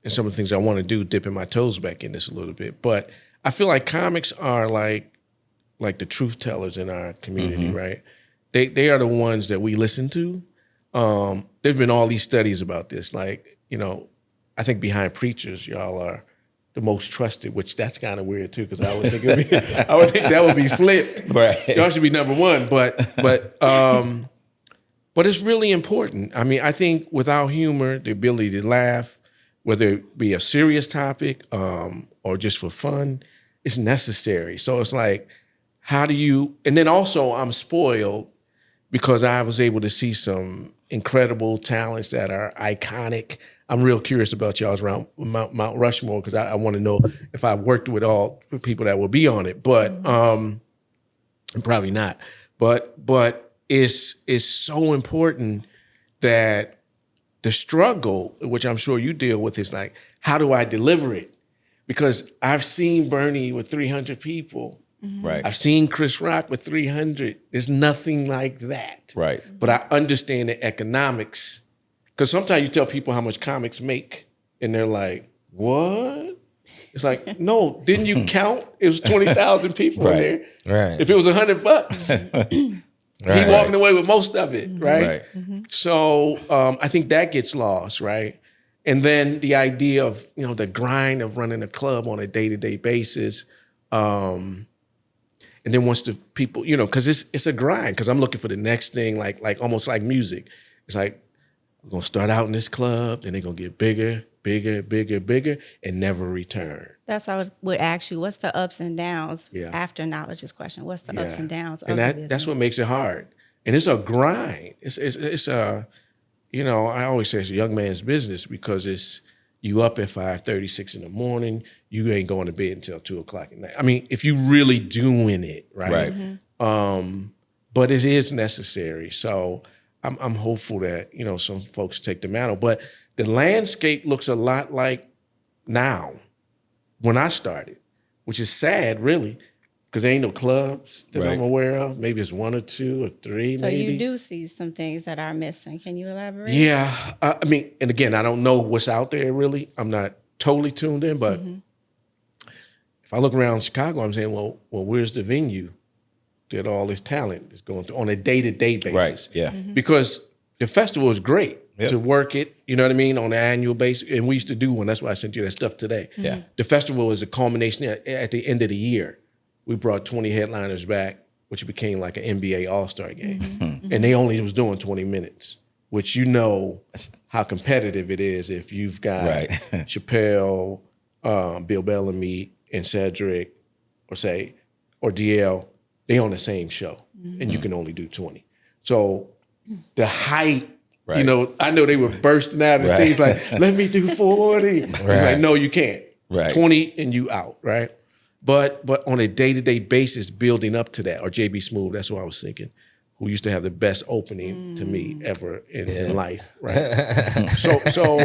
Speaker 3: some of the things I want to do, dipping my toes back in this a little bit, but I feel like comics are like the truth tellers in our community, right? They are the ones that we listen to. There's been all these studies about this, like, you know, I think behind preachers, y'all are the most trusted, which that's kind of weird too, because I would think I would think that would be flipped.
Speaker 2: Right.
Speaker 3: Y'all should be number one, but it's really important. I mean, I think without humor, the ability to laugh, whether it be a serious topic or just for fun, it's necessary. So it's like, how do you? And then also, I'm spoiled because I was able to see some incredible talents that are iconic. I'm real curious about y'all's around Mount Rushmore because I want to know if I've worked with all the people that will be on it, but probably not. But it's so important that the struggle, which I'm sure you deal with, is like, how do I deliver it? Because I've seen Bernie with 300 people.
Speaker 2: Right.
Speaker 3: I've seen Chris Rock with 300. There's nothing like that.
Speaker 2: Right.
Speaker 3: But I understand the economics. Because sometimes you tell people how much comics make, and they're like, what? It's like, no, didn't you count? It was 20,000 people in there.
Speaker 4: Right.
Speaker 3: If it was $100, he walking away with most of it, right? So I think that gets lost, right? And then the idea of, you know, the grind of running a club on a day-to-day basis. And then once the people, you know, because it's a grind, because I'm looking for the next thing, like almost like music. It's like, we're going to start out in this club, then they're going to get bigger, and never return.
Speaker 1: That's what I would ask you. What's the ups and downs
Speaker 3: Yeah.
Speaker 1: after knowledge's question? What's the ups and downs of
Speaker 3: And
Speaker 1: the
Speaker 3: that's
Speaker 1: business?
Speaker 3: what makes it hard. And it's a grind. It's a, you know, I always say it's a young man's business because it's you up at 5:30, 6 in the morning. You ain't going to bed until 2 o'clock at night. I mean, if you really doing it, right? But it is necessary. So I'm hopeful that, you know, some folks take the mantle. But the landscape looks a lot like now when I started, which is sad, really, because there ain't no clubs that I'm aware of. Maybe it's 1 or 2 or 3,
Speaker 1: so
Speaker 3: maybe.
Speaker 1: you do see some things that are missing. Can you elaborate?
Speaker 3: Yeah. I mean, and again, I don't know what's out there, really. I'm not totally tuned in, but if I look around Chicago, I'm saying, well, where's the venue that all this talent is going through on a day-to-day basis?
Speaker 2: Right. Yeah.
Speaker 3: Because the festival is great to work it, you know what I mean, on an annual basis. And we used to do one. That's why I sent you that stuff today.
Speaker 2: Yeah.
Speaker 3: The festival is a culmination at the end of the year. We brought 20 headliners back, which became like an NBA All-Star game. And they only was doing 20 minutes, which you know how competitive it is if you've got Chappelle, Bill Bellamy, and Cedric, or DL, they on the same show, and you can only do 20. So the height, you know, I know they were bursting out of the stage like, let me do 40. It's like, no, you can't. 20 and you out, right? But on a day-to-day basis, building up to that, or JB Smoove, that's what I was thinking, who used to have the best opening to me ever in life, right? So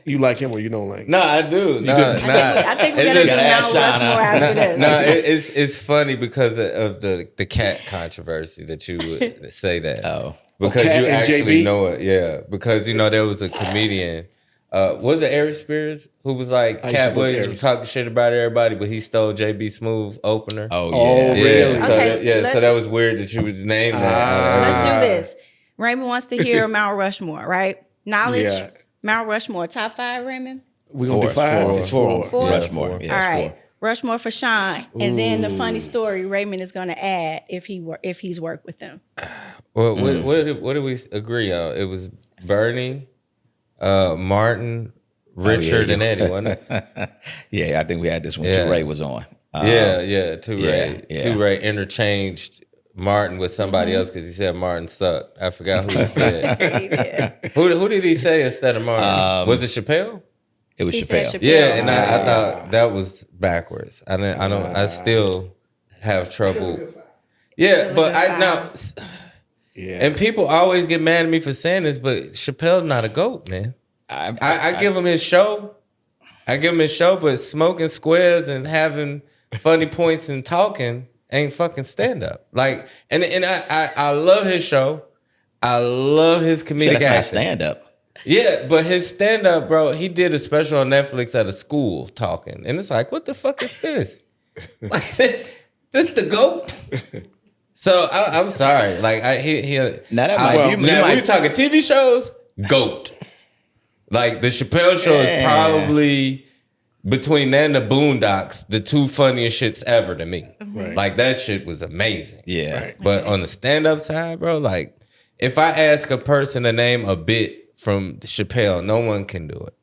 Speaker 3: you like him or you don't like him?
Speaker 4: No, I do.
Speaker 1: I think we gotta do Mount Rushmore after this.
Speaker 4: No, it's funny because of the cat controversy that you would say that.
Speaker 2: Oh.
Speaker 4: Because
Speaker 3: Cat
Speaker 4: you
Speaker 3: and
Speaker 4: actually
Speaker 3: JB?
Speaker 4: know it. Yeah. Because, you know, there was a comedian, was it Eric Spears, who was like,
Speaker 3: used
Speaker 4: Cat
Speaker 3: to book
Speaker 4: Williams
Speaker 3: Eric.
Speaker 4: was talking shit about everybody, but he stole JB Smoove opener.
Speaker 2: Oh, yeah.
Speaker 3: Oh, really?
Speaker 4: So
Speaker 1: Okay,
Speaker 4: so that was weird that you was named that.
Speaker 1: Let's do this. Raymond wants to hear Mount Rushmore, right? Knowledge,
Speaker 3: Yeah.
Speaker 1: Mount Rushmore, top 5, Raymond?
Speaker 3: We're going to do 5?
Speaker 2: It's four.
Speaker 1: Four?
Speaker 2: Rushmore. Yeah,
Speaker 1: All
Speaker 2: it's
Speaker 1: right. Rushmore for Sean, and then the funny story Raymond is going to add if he's worked with them.
Speaker 4: Well, what did we agree on? It was Bernie, Martin, Richard, and Eddie, wasn't it?
Speaker 2: Yeah, I think we had this when
Speaker 4: Yeah.
Speaker 2: Ray was on.
Speaker 4: Ray interchanged Martin with somebody else because he said Martin sucked. I forgot who he said. Who did he say instead of Martin? Was it Chappelle?
Speaker 2: It was
Speaker 1: He said
Speaker 2: Chappelle.
Speaker 1: Chappelle.
Speaker 4: Yeah, and I thought that was backwards. I still have trouble. Yeah, but and people always get mad at me for saying this, but Chappelle's not a GOAT, man. I give him his show. But smoking squares and having funny points and talking ain't fucking stand up. Like, and I love his show. I love his comedic acting.
Speaker 2: Stand up.
Speaker 4: Yeah, but his stand-up, bro, he did a special on Netflix at a school talking. And it's like, what the fuck is this? Like, this the GOAT? So I'm sorry. Like, we talking TV shows, GOAT. Like, the Chappelle show is probably, between that and the Boondocks, the two funniest shits ever to me.
Speaker 3: Right.
Speaker 4: Like, that shit was amazing.
Speaker 2: Yeah.
Speaker 3: Right.
Speaker 4: But on the stand-up side, bro, like, if I ask a person to name a bit from Chappelle, no one can do it.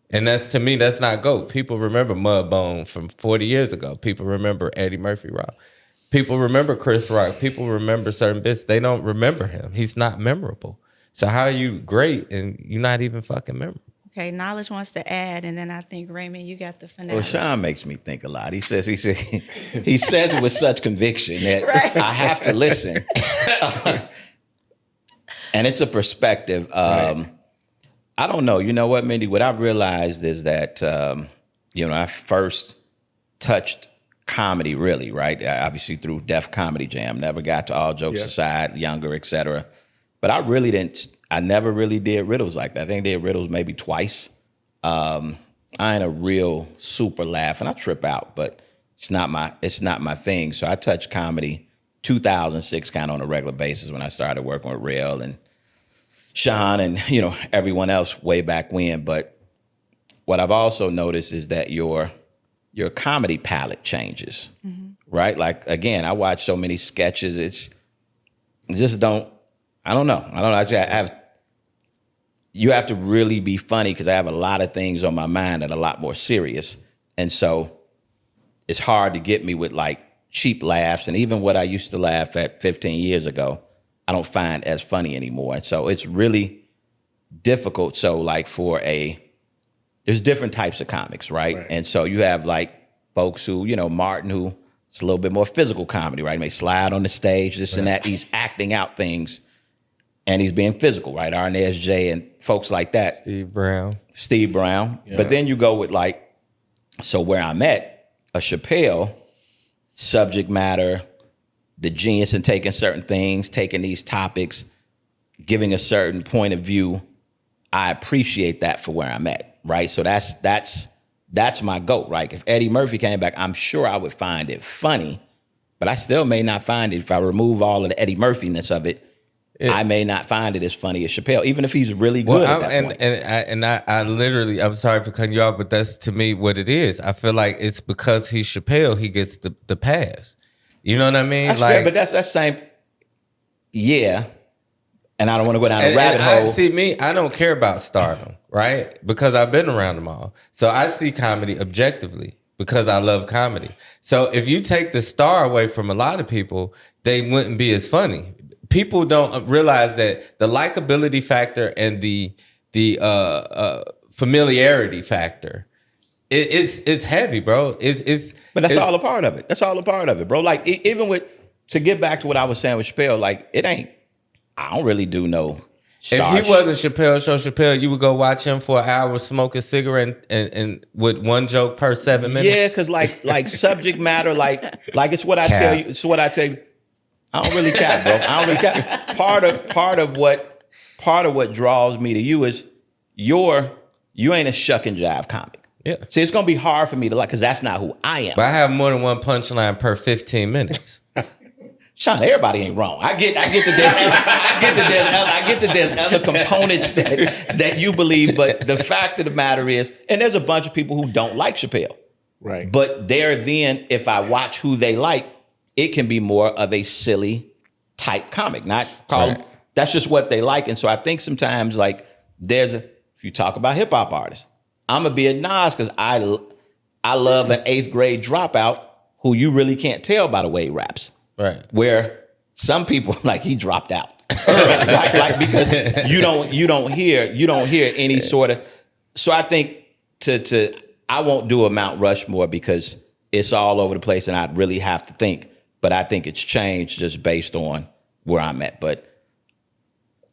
Speaker 4: And to me, that's not GOAT. People remember Mudbone from 40 years ago. People remember Eddie Murphy Rock. People remember Chris Rock. People remember certain bits. They don't remember him. He's not memorable. So how are you great and you're not even fucking memorable?
Speaker 1: Okay, Knowledge wants to add, and then I think, Raymond, you got the finale.
Speaker 2: Well, Sean makes me think a lot. He says he says it with such conviction that I have to listen. And it's a perspective. I don't know. You know what, Mindy? What I've realized is that, I first touched comedy really, right? Obviously through Def Comedy Jam. Never got to All Jokes Aside, Younger, etc. But I never really did riddles like that. I think I did riddles maybe twice. I ain't a real super laugh, and I trip out, but it's not my thing. So I touched comedy 2006 kind of on a regular basis when I started working with Rail and Sean and, everyone else way back when. But what I've also noticed is that your comedy palette changes, right? Like, again, I watch so many sketches. I don't know. You have to really be funny because I have a lot of things on my mind that are a lot more serious. And so it's hard to get me with like cheap laughs. And even what I used to laugh at 15 years ago, I don't find as funny anymore. And so it's really difficult. So like there's different types of comics, right? And so you have like folks who, Martin, who it's a little bit more physical comedy, right? He may slide on the stage, this and that. He's acting out things and he's being physical, right? Arnez J and folks like that.
Speaker 4: Steve Brown.
Speaker 2: Yeah. But then you go with where I'm at, a Chappelle, subject matter, the genius in taking certain things, taking these topics, giving a certain point of view. I appreciate that for where I'm at, right? So that's my GOAT, right? If Eddie Murphy came back, I'm sure I would find it funny, but I still may not find it. If I remove all of the Eddie Murphy-ness of it, I may not find it as funny as Chappelle, even if he's really good at that point.
Speaker 4: I literally, I'm sorry for cutting you off, but that's to me what it is. I feel like it's because he's Chappelle, he gets the pass. You know what I mean?
Speaker 2: That's fair, but that's same. Yeah. And I don't want to go down a rabbit hole.
Speaker 4: I don't care about stardom, right? Because I've been around them all. So I see comedy objectively because I love comedy. So if you take the star away from a lot of people, they wouldn't be as funny. People don't realize that the likability factor and the familiarity factor, it's heavy, bro.
Speaker 2: But that's all a part of it. That's all a part of it, bro. Like even to get back to what I was saying with Chappelle, like I don't really do no stars.
Speaker 4: If he wasn't Chappelle, you would go watch him for an hour, smoke a cigarette, and with one joke per 7 minutes.
Speaker 2: Yeah, because like subject matter, like it's what I tell you. It's what I tell you. I don't really cap, bro. I don't really cap. Part of what draws me to you is you ain't a shuck and jive comic.
Speaker 4: Yeah.
Speaker 2: See, it's gonna be hard for me to because that's not who I am.
Speaker 4: But I have more than one punchline per 15 minutes.
Speaker 2: Sean, everybody ain't wrong. I get that there's other components that you believe, but the fact of the matter is, and there's a bunch of people who don't like Chappelle,
Speaker 3: Right.
Speaker 2: But there then, if I watch who they like, it can be more of a silly type comic, not called,
Speaker 4: Right.
Speaker 2: that's just what they like. And so I think sometimes like if you talk about hip hop artists, I'm gonna be a Nas because I love an 8th grade dropout who you really can't tell by the way he raps.
Speaker 4: Right.
Speaker 2: Where some people like he dropped out. like because you don't hear any sort of. So I think I won't do a Mount Rushmore because it's all over the place and I'd really have to think. But I think it's changed just based on where I'm at. But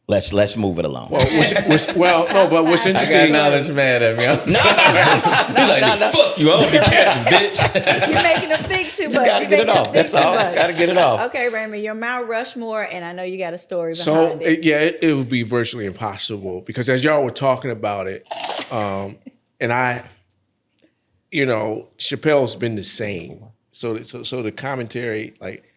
Speaker 2: let's move it along.
Speaker 3: But what's
Speaker 4: I
Speaker 3: interesting?
Speaker 4: got knowledge mad at me. He's like, fuck you, I don't be capping, bitch.
Speaker 1: You're making them think too much.
Speaker 2: Gotta get it off. That's all. Gotta get it off.
Speaker 1: Okay, Raymond, your Mount Rushmore, and I know you got a story
Speaker 3: So
Speaker 1: behind it.
Speaker 3: it would be virtually impossible because as y'all were talking about it, and I, Chappelle's been the same. So the commentary like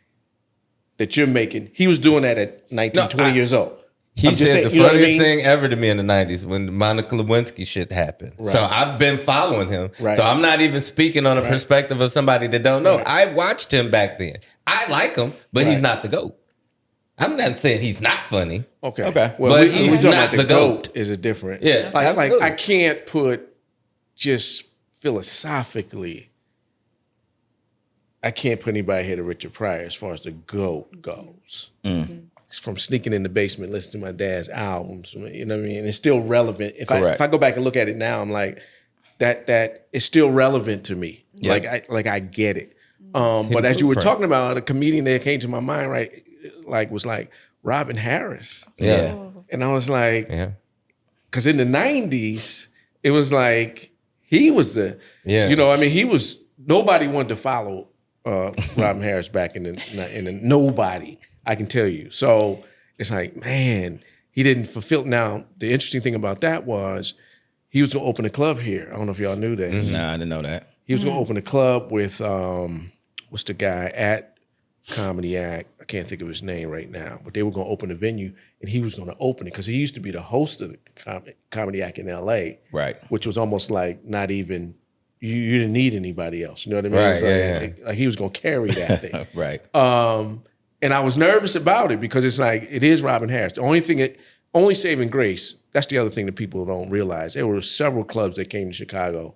Speaker 3: that you're making, he was doing that at 19, 20 years old.
Speaker 4: He
Speaker 3: I'm just
Speaker 4: said
Speaker 3: saying,
Speaker 4: the
Speaker 3: you know what I
Speaker 4: funniest
Speaker 3: mean?
Speaker 4: thing ever to me in the 90s when the Monica Lewinsky shit happened.
Speaker 3: Right.
Speaker 4: So I've been following him.
Speaker 3: Right.
Speaker 4: So I'm not even speaking on a
Speaker 3: Right.
Speaker 4: perspective of somebody that don't know.
Speaker 3: Right.
Speaker 4: I watched him back then. I like him, but he's
Speaker 3: Right.
Speaker 4: not the GOAT. I'm not saying he's not funny.
Speaker 3: Okay.
Speaker 2: Okay.
Speaker 3: Well,
Speaker 4: But
Speaker 3: we
Speaker 4: he's
Speaker 3: talking
Speaker 4: not
Speaker 3: about the
Speaker 4: the
Speaker 3: GOAT
Speaker 4: GOAT.
Speaker 3: is a different.
Speaker 4: Yeah,
Speaker 3: Like
Speaker 4: absolutely.
Speaker 3: I can't put just philosophically. I can't put anybody ahead of Richard Pryor as far as the GOAT goes. It's from sneaking in the basement, listening to my dad's albums. You know what I mean? And it's still relevant. If
Speaker 2: Correct.
Speaker 3: I go back and look at it now, I'm like, that is still relevant to me.
Speaker 2: Yep.
Speaker 3: Like I get it. But as you were
Speaker 4: blueprint.
Speaker 3: talking about, a comedian that came to my mind, right, was Robin Harris.
Speaker 4: Yeah.
Speaker 3: And I was like,
Speaker 4: Yeah.
Speaker 3: because in the 90s, it was like he was nobody wanted to follow Robin Harris back in the nobody, I can tell you. So it's like, man, he didn't fulfill. Now, the interesting thing about that was he was going to open a club here. I don't know if y'all knew this.
Speaker 2: Nah, I didn't know that.
Speaker 3: He was going to open a club with, what's the guy at Comedy Act? I can't think of his name right now, but they were going to open a venue and he was going to open it because he used to be the host of the Comedy Act in LA.
Speaker 2: Right.
Speaker 3: Which was almost like not even, you didn't need anybody else. You know what I mean?
Speaker 4: Right,
Speaker 3: It was like he was going to carry that thing.
Speaker 2: Right.
Speaker 3: And I was nervous about it because it's like, it is Robin Harris. The only saving grace, that's the other thing that people don't realize. There were several clubs that came to Chicago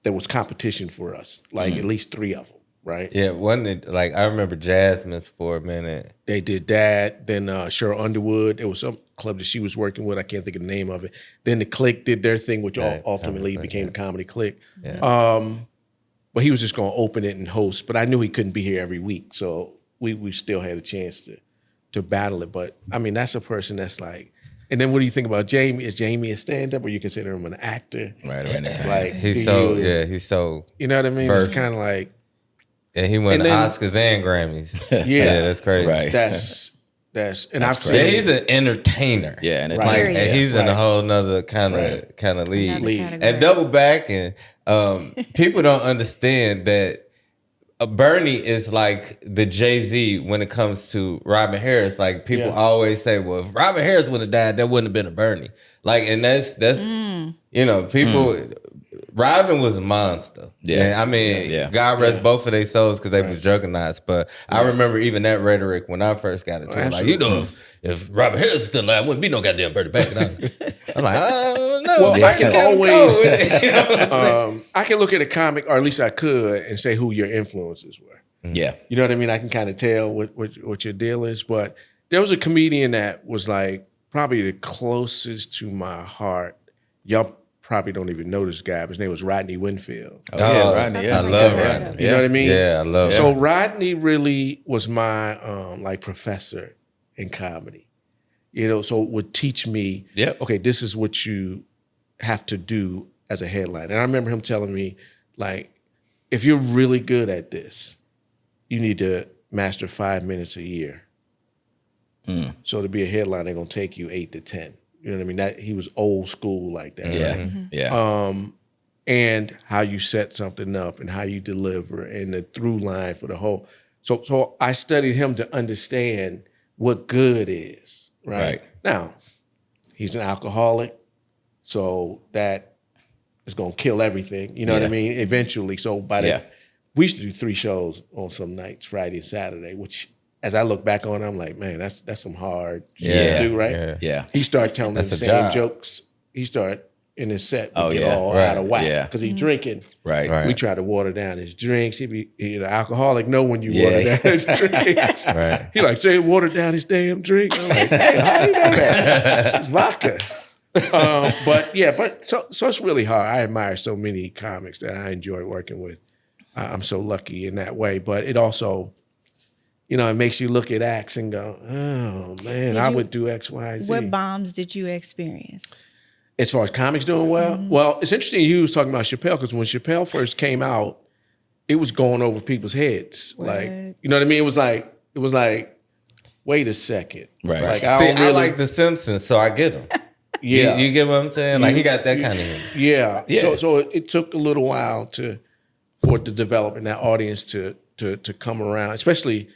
Speaker 3: that was competition for us, like at least 3 of them, right?
Speaker 4: Yeah, wasn't it like I remember Jasmine's for a minute.
Speaker 3: They did that. Then Cheryl Underwood, there was some club that she was working with. I can't think of the name of it. Then the Click did their thing, which
Speaker 4: Yeah,
Speaker 3: ultimately
Speaker 4: Comedy
Speaker 3: became the Comedy Click.
Speaker 4: Yeah.
Speaker 3: But he was just going to open it and host. But I knew he couldn't be here every week, so we still had a chance to battle it. But I mean, that's a person that's like. And then what do you think about Jamie? Is Jamie a stand-up, or you consider him an actor?
Speaker 2: Right. Right.
Speaker 3: Like
Speaker 4: He's
Speaker 3: you
Speaker 4: so
Speaker 3: know what I mean?
Speaker 4: versed.
Speaker 3: It's kind of like
Speaker 4: he won
Speaker 3: And then-
Speaker 4: Oscars and Grammys.
Speaker 3: Yeah.
Speaker 4: That's crazy.
Speaker 2: Right.
Speaker 3: that's and I've
Speaker 4: Yeah,
Speaker 3: seen
Speaker 4: he's an entertainer.
Speaker 2: Yeah. And it's
Speaker 3: Right.
Speaker 4: Like,
Speaker 1: Period.
Speaker 4: and he's in a
Speaker 3: Right.
Speaker 4: whole nother kind of league.
Speaker 1: Another
Speaker 3: League.
Speaker 1: category.
Speaker 4: And double back, and people don't understand that Bernie is like the Jay-Z when it comes to Robin Harris. Like people
Speaker 3: Yeah.
Speaker 4: always say, well, if Robin Harris would have died, there wouldn't have been a Bernie. Like, and that's people. Robin was a monster.
Speaker 2: Yeah.
Speaker 4: And I mean,
Speaker 2: Yeah.
Speaker 4: God rest both of their souls because they was juggernauts. But I remember even that rhetoric when I first got into it. Like, if Robin Harris was still alive, wouldn't be no goddamn Bernie back. I'm like, oh no.
Speaker 3: Well, I can always.
Speaker 4: You know what I'm saying?
Speaker 3: I can look at a comic, or at least I could, and say who your influences were.
Speaker 2: Yeah.
Speaker 3: You know what I mean? I can kind of tell what your deal is. But there was a comedian that was like probably the closest to my heart. Y'all probably don't even know this guy, but his name was Rodney Winfield.
Speaker 2: Oh, yeah. Rodney. Yeah.
Speaker 4: I love
Speaker 2: Yeah.
Speaker 4: Rodney.
Speaker 3: You know what I mean?
Speaker 4: Yeah, I love
Speaker 3: So
Speaker 4: it.
Speaker 3: Rodney really was my like professor in comedy. You know, so would teach me,
Speaker 2: Yep.
Speaker 3: okay, this is what you have to do as a headline. And I remember him telling me, like, if you're really good at this, you need to master 5 minutes a year. So to be a headline, they're gonna take you 8 to 10. You know what I mean? That he was old school like that.
Speaker 2: Yeah.
Speaker 3: Right?
Speaker 2: Yeah.
Speaker 3: And how you set something up and how you deliver and the through line for the whole. So I studied him to understand what good is, right?
Speaker 2: Right.
Speaker 3: Now, he's an alcoholic, so that is gonna kill everything. You know what I mean? Eventually. So by that, we used to do 3 shows on some nights, Friday and Saturday, which as I look back on it, I'm like, man, that's some hard shit to do, right?
Speaker 2: Yeah.
Speaker 3: He started telling the
Speaker 4: That's a
Speaker 3: same
Speaker 4: job.
Speaker 3: jokes. He started in his set would get
Speaker 2: yeah.
Speaker 3: all
Speaker 4: Right.
Speaker 3: out of whack
Speaker 2: Yeah.
Speaker 3: because he's drinking.
Speaker 2: Right.
Speaker 3: We try to water down his drinks. He the alcoholic know when you water down his drinks.
Speaker 4: Right.
Speaker 3: He like, Jay, water down his damn drink. I'm like, hey, how you know that? It's vodka. But so it's really hard. I admire so many comics that I enjoy working with. I'm so lucky in that way. But it also, it makes you look at acts and go, oh man, I would do X, Y, Z.
Speaker 1: What bombs did you experience?
Speaker 3: As far as comics doing well, well, it's interesting you was talking about Chappelle because when Chappelle first came out, it was going over people's heads. Like, you know what I mean? It was like, wait a second.
Speaker 2: Right.
Speaker 3: Like,
Speaker 4: I like The Simpsons, so I get him.
Speaker 3: Yeah.
Speaker 4: You get what I'm saying? Like, he got that kind of humor.
Speaker 3: Yeah.
Speaker 2: Yeah.
Speaker 3: So it took a little while for it to develop and that audience to come around, especially,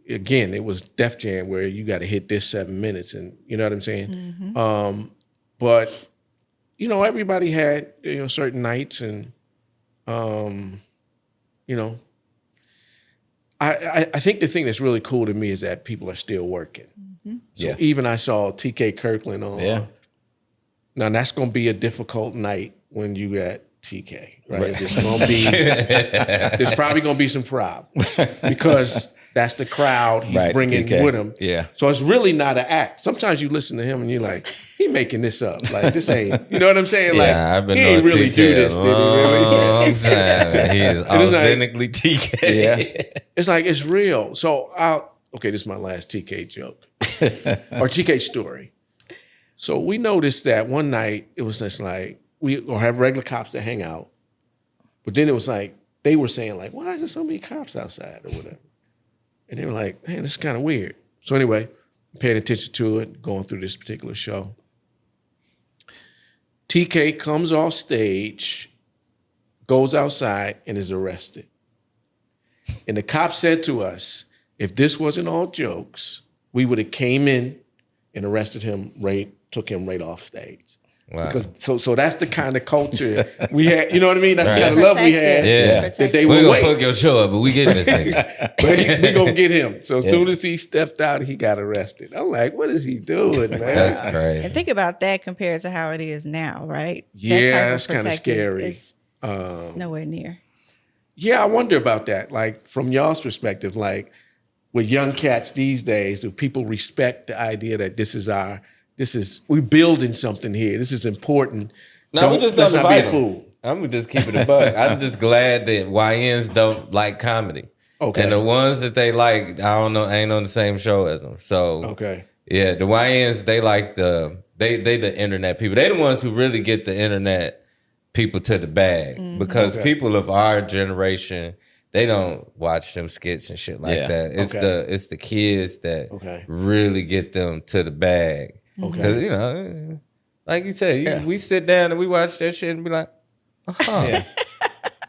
Speaker 3: again, it was Def Jam where you got to hit this 7 minutes and you know what I'm saying? But, everybody had, certain nights and, I think the thing that's really cool to me is that people are still working. So even I saw TK Kirkland on.
Speaker 2: Yeah.
Speaker 3: Now that's going to be a difficult night when you at TK, right? It's gonna be, there's probably going to be some problems because that's the crowd he's bringing
Speaker 2: TK.
Speaker 3: with him.
Speaker 2: Yeah.
Speaker 3: So it's really not an act. Sometimes you listen to him and you're like, he making this up. Like this ain't, you know what I'm saying? Like
Speaker 4: I've been
Speaker 3: he ain't
Speaker 4: knowing
Speaker 3: really
Speaker 4: TK
Speaker 3: do this, did he really?
Speaker 4: He is
Speaker 3: It is like-
Speaker 4: authentically TK.
Speaker 2: Yeah.
Speaker 3: It's like, it's real. So okay, this is my last TK joke or TK story. So we noticed that one night it was just like, we'll have regular cops that hang out. But then it was like, they were saying like, why is there so many cops outside or whatever? And they were like, man, this is kind of weird. So anyway, paying attention to it, going through this particular show. TK comes off stage, goes outside, and is arrested. And the cop said to us, if this wasn't all jokes, we would have came in and arrested him took him right off stage.
Speaker 4: Wow.
Speaker 3: Because so that's the kind of culture we had. You know what I mean? That's the kind of love we had.
Speaker 4: Yeah.
Speaker 3: That they
Speaker 4: We're
Speaker 3: would
Speaker 4: gonna
Speaker 3: wait.
Speaker 4: fuck your show up, but we getting this nigga.
Speaker 3: But we gonna get him. So as soon as he stepped out, he got arrested. I'm like, what is he doing, man?
Speaker 4: That's crazy.
Speaker 1: And think about that compared to how it is now, right?
Speaker 3: Yeah,
Speaker 1: that type of
Speaker 3: that's kinda
Speaker 1: protecting
Speaker 3: scary.
Speaker 1: is nowhere near.
Speaker 3: Yeah, I wonder about that. Like from y'all's perspective, like with young cats these days, do people respect the idea that we're building something here. This is important.
Speaker 4: No, we just
Speaker 3: let's
Speaker 4: don't
Speaker 3: not be a
Speaker 4: invite
Speaker 3: fool.
Speaker 4: them. I'm gonna just keep it a buck. I'm just glad that YNs don't like comedy.
Speaker 3: Okay.
Speaker 4: And the ones that they like, I don't know, ain't on the same show as them. So
Speaker 3: Okay.
Speaker 4: yeah, the YNs, they like they the internet people. They the ones who really get the internet people to the bag. Because people of our generation, they don't watch them skits and shit like that. It's the kids that really get them to the bag. Because, like you said, we sit down and we watch that shit and be like,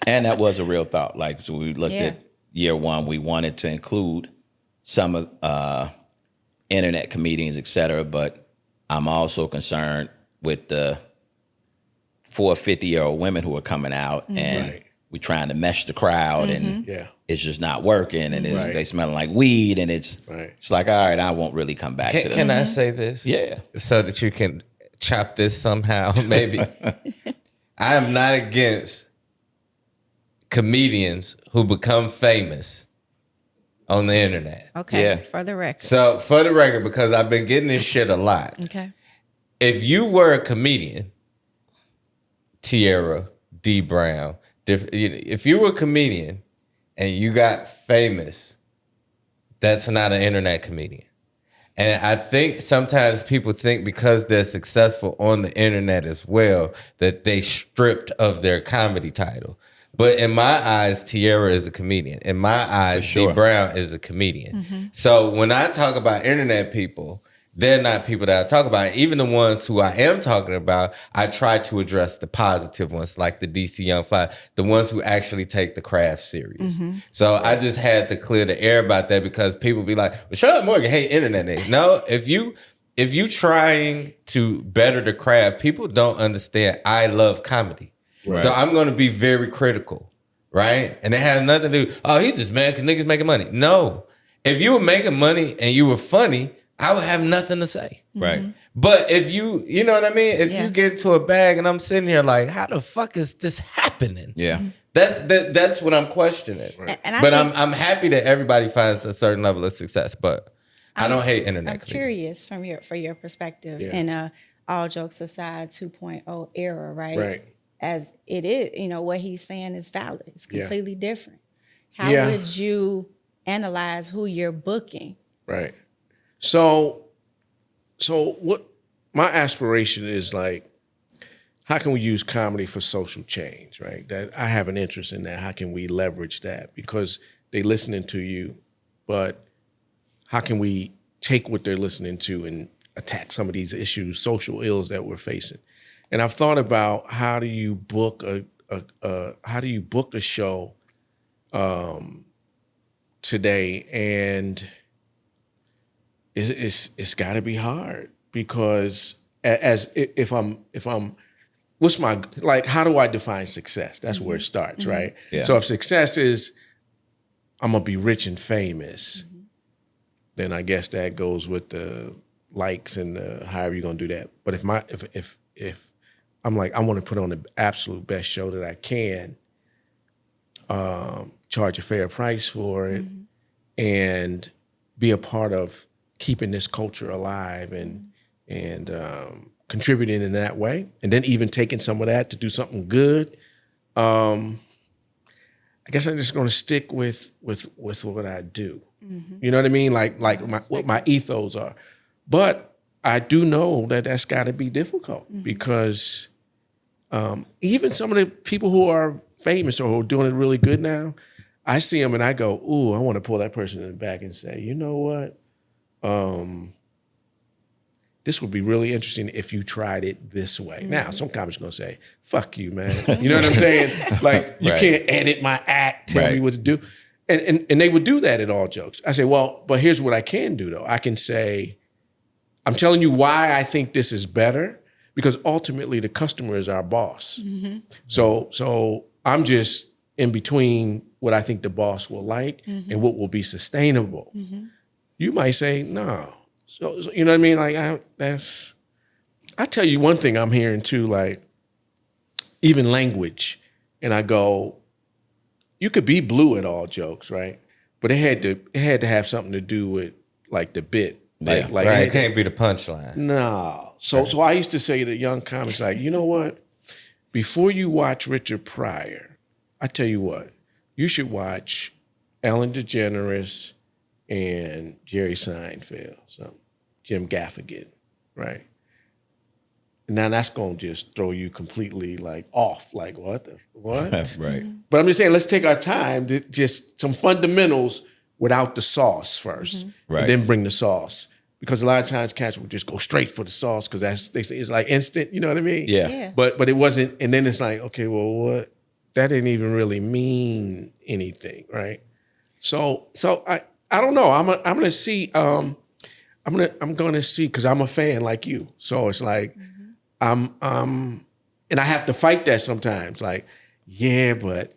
Speaker 2: And that was a real thought. Like, so we looked at year one, we wanted to include some of internet comedians, et cetera, but I'm also concerned with the 50-year-old women who are coming out and we're trying to mesh the crowd and it's just not working and they smelling like weed and it's like, all right, I won't really come back to them.
Speaker 4: Can I say this?
Speaker 2: Yeah.
Speaker 4: So that you can chop this somehow, maybe. I am not against comedians who become famous on the internet.
Speaker 1: Okay,
Speaker 2: Yeah.
Speaker 1: for the record.
Speaker 4: So for the record, because I've been getting this shit a lot.
Speaker 1: Okay.
Speaker 4: If you were a comedian, Tierra, D. Brown, if you were a comedian and you got famous, that's not an internet comedian. And I think sometimes people think because they're successful on the internet as well, that they stripped of their comedy title. But in my eyes, Tierra is a comedian. In my eyes, D. Brown is a comedian. So when I talk about internet people, they're not people that I talk about. Even the ones who I am talking about, I try to address the positive ones, like the DC Young Fly, the ones who actually take the craft serious. So I just had to clear the air about that because people be like, well, Charlotte Morgan, hey, internet nigga. No, if you trying to better the craft, people don't understand I love comedy.
Speaker 2: Right.
Speaker 4: So I'm going to be very critical, right? And it has nothing to do, oh, he just mad because niggas making money. No. If you were making money and you were funny, I would have nothing to say.
Speaker 2: Right.
Speaker 4: But if you know what I mean? If
Speaker 1: Yeah.
Speaker 4: you get into a bag and I'm sitting here like, how the fuck is this happening?
Speaker 2: Yeah.
Speaker 4: That's what I'm questioning.
Speaker 1: And I
Speaker 4: But
Speaker 1: think-
Speaker 4: I'm happy that everybody finds a certain level of success. But I don't hate internet.
Speaker 1: I'm curious for your perspective
Speaker 3: Yeah.
Speaker 1: in all jokes aside 2.0 era, right?
Speaker 3: Right.
Speaker 1: As it is, what he's saying is valid. It's
Speaker 3: Yeah.
Speaker 1: completely different. How
Speaker 3: Yeah.
Speaker 1: would you analyze who you're booking?
Speaker 3: Right. So what my aspiration is like, how can we use comedy for social change, right? That I have an interest in that. How can we leverage that? Because they listening to you, but how can we take what they're listening to and attack some of these issues, social ills that we're facing? And I've thought about how do you book a show today, and it's got to be hard because if I'm what's my, like, how do I define success? That's where it starts, right?
Speaker 2: Yeah.
Speaker 3: So if success is I'm gonna be rich and famous, then I guess that goes with the likes and however you're gonna do that. But if I'm like, I want to put on the absolute best show that I can, charge a fair price for it, and be a part of keeping this culture alive and contributing in that way, and then even taking some of that to do something good. I guess I'm just going to stick with what I do. You know what I mean? Like what my ethos are. But I do know that that's got to be difficult because even some of the people who are famous or who are doing it really good now, I see them and I go, ooh, I want to pull that person in the back and say, you know what? This would be really interesting if you tried it this way. Now, some comics are going to say, fuck you, man. You know what I'm saying? Like, you can't edit my act, tell me what to do. And they would do that at all jokes. I say, well, but here's what I can do, though. I can say, I'm telling you why I think this is better, because ultimately the customer is our boss. So I'm just in between what I think the boss will like and what will be sustainable. You might say, no. So you know what I mean? Like, I tell you one thing I'm hearing too, like, even language. And I go, you could be blue at all jokes, right? But it had to have something to do with like the bit. Like,
Speaker 4: It can't be the punchline.
Speaker 3: No. So I used to say to young comics, like, you know what? Before you watch Richard Pryor, I tell you what, you should watch Ellen DeGeneres and Jerry Seinfeld, so Jim Gaffigan, right? Now that's gonna just throw you completely like off, like what?
Speaker 2: Right.
Speaker 3: But I'm just saying, let's take our time to just some fundamentals without the sauce first,
Speaker 2: Right.
Speaker 3: and then bring the sauce. Because a lot of times cats will just go straight for the sauce because they say it's like instant, you know what I mean?
Speaker 2: Yeah.
Speaker 3: But it wasn't, and then it's like, okay, well, what? That didn't even really mean anything, right? So I don't know. I'm gonna see. I'm gonna see because I'm a fan like you. So it's like and I have to fight that sometimes. Like, yeah, but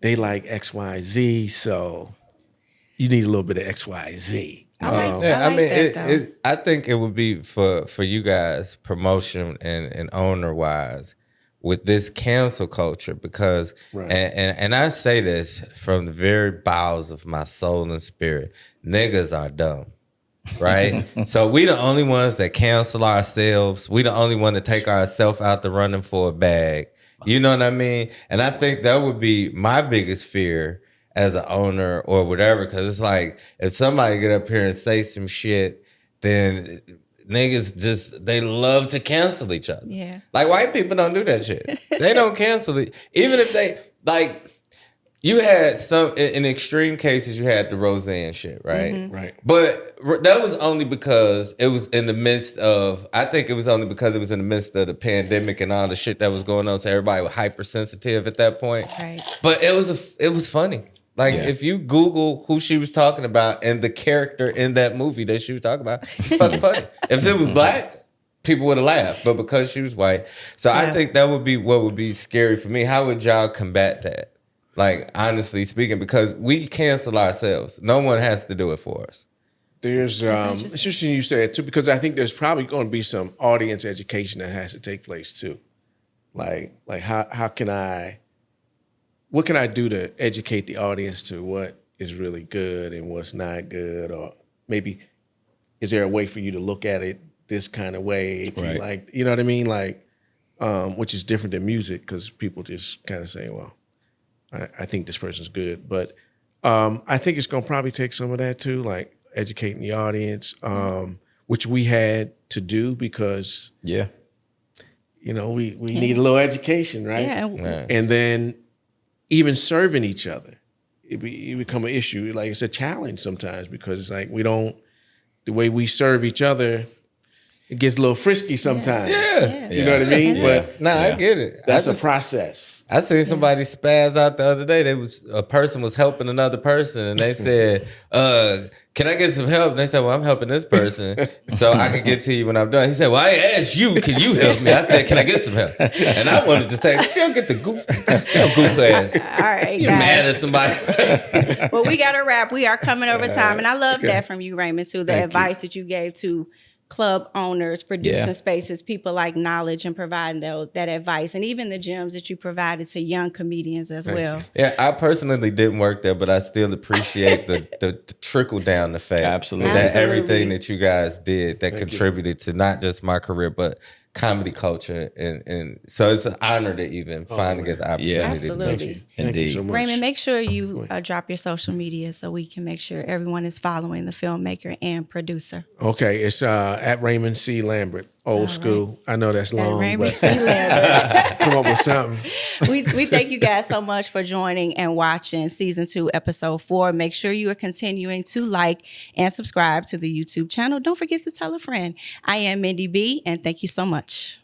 Speaker 3: they like X, Y, Z, so you need a little bit of X, Y, Z.
Speaker 4: I think it would be for you guys, promotion and owner wise, with this cancel culture, because and I say this from the very bowels of my soul and spirit, niggas are dumb. Right? So we the only ones that cancel ourselves. We the only one that take ourselves out the running for a bag. You know what I mean? And I think that would be my biggest fear as an owner or whatever, because it's like, if somebody get up here and say some shit, then niggas just, they love to cancel each other.
Speaker 1: Yeah.
Speaker 4: Like, white people don't do that shit. They don't cancel it. Even if they, like, you had some, in extreme cases, you had the Roseanne shit, right?
Speaker 3: Right.
Speaker 4: But that was only because it was in the midst of, I think it was only because it was in the midst of the pandemic and all the shit that was going on, so everybody was hypersensitive at that point.
Speaker 1: Right.
Speaker 4: But it was funny. Like, if you Google who she was talking about and the character in that movie that she was talking about, it's fucking funny. If it was black, people would have laughed, but because she was white. So I think that would be what would be scary for me. How would y'all combat that? Like, honestly speaking, because we cancel ourselves. No one has to do it for us.
Speaker 3: There's it's interesting you say it too, because I think there's probably going to be some audience education that has to take place too. Like what can I do to educate the audience to what is really good and what's not good, or maybe is there a way for you to look at it this kind of way if you like, you know what I mean? Like, which is different than music because people just kind of say, well, I think this person's good. But I think it's going to probably take some of that too, like educating the audience, which we had to do because, you know, we need a little education, right?
Speaker 1: Yeah.
Speaker 3: And then even serving each other, it become an issue. Like it's a challenge sometimes because it's like the way we serve each other, it gets a little frisky sometimes. You know what I mean? But
Speaker 4: I get it.
Speaker 3: That's a process.
Speaker 4: I seen somebody spaz out the other day. A person was helping another person, and they said, "Can I get some help?" And they said, "Well, I'm helping this person, so I can get to you when I'm done." He said, "Well, I asked you, can you help me?" I said, "Can I get some help?" And I wanted to say, "Don't get the goof ass."
Speaker 1: All right,
Speaker 4: You
Speaker 1: guys.
Speaker 4: mad at somebody?
Speaker 1: Well, we got to wrap. We are coming over time, and I love that from you, Raymond, too. The advice that you gave to club owners, producing spaces, people like knowledge and providing that advice, and even the gems that you provided to young comedians as well.
Speaker 4: Yeah, I personally didn't work there, but I still appreciate the trickle down effect.
Speaker 2: Absolutely.
Speaker 4: That everything that you guys did that contributed to not just my career, but comedy culture. And so it's an honor to even finally get the opportunity.
Speaker 1: Absolutely.
Speaker 2: Indeed.
Speaker 3: Thank you so much.
Speaker 1: Raymond, make sure you drop your social media so we can make sure everyone is following the filmmaker and producer.
Speaker 3: Okay, it's at Raymond C. Lambert, old school. I know that's long,
Speaker 1: Raymond
Speaker 3: but
Speaker 1: C. Lambert.
Speaker 3: come up with something.
Speaker 1: We thank you guys so much for joining and watching season 2, episode 4. Make sure you are continuing to like and subscribe to the YouTube channel. Don't forget to tell a friend. I am Mindy B, and thank you so much.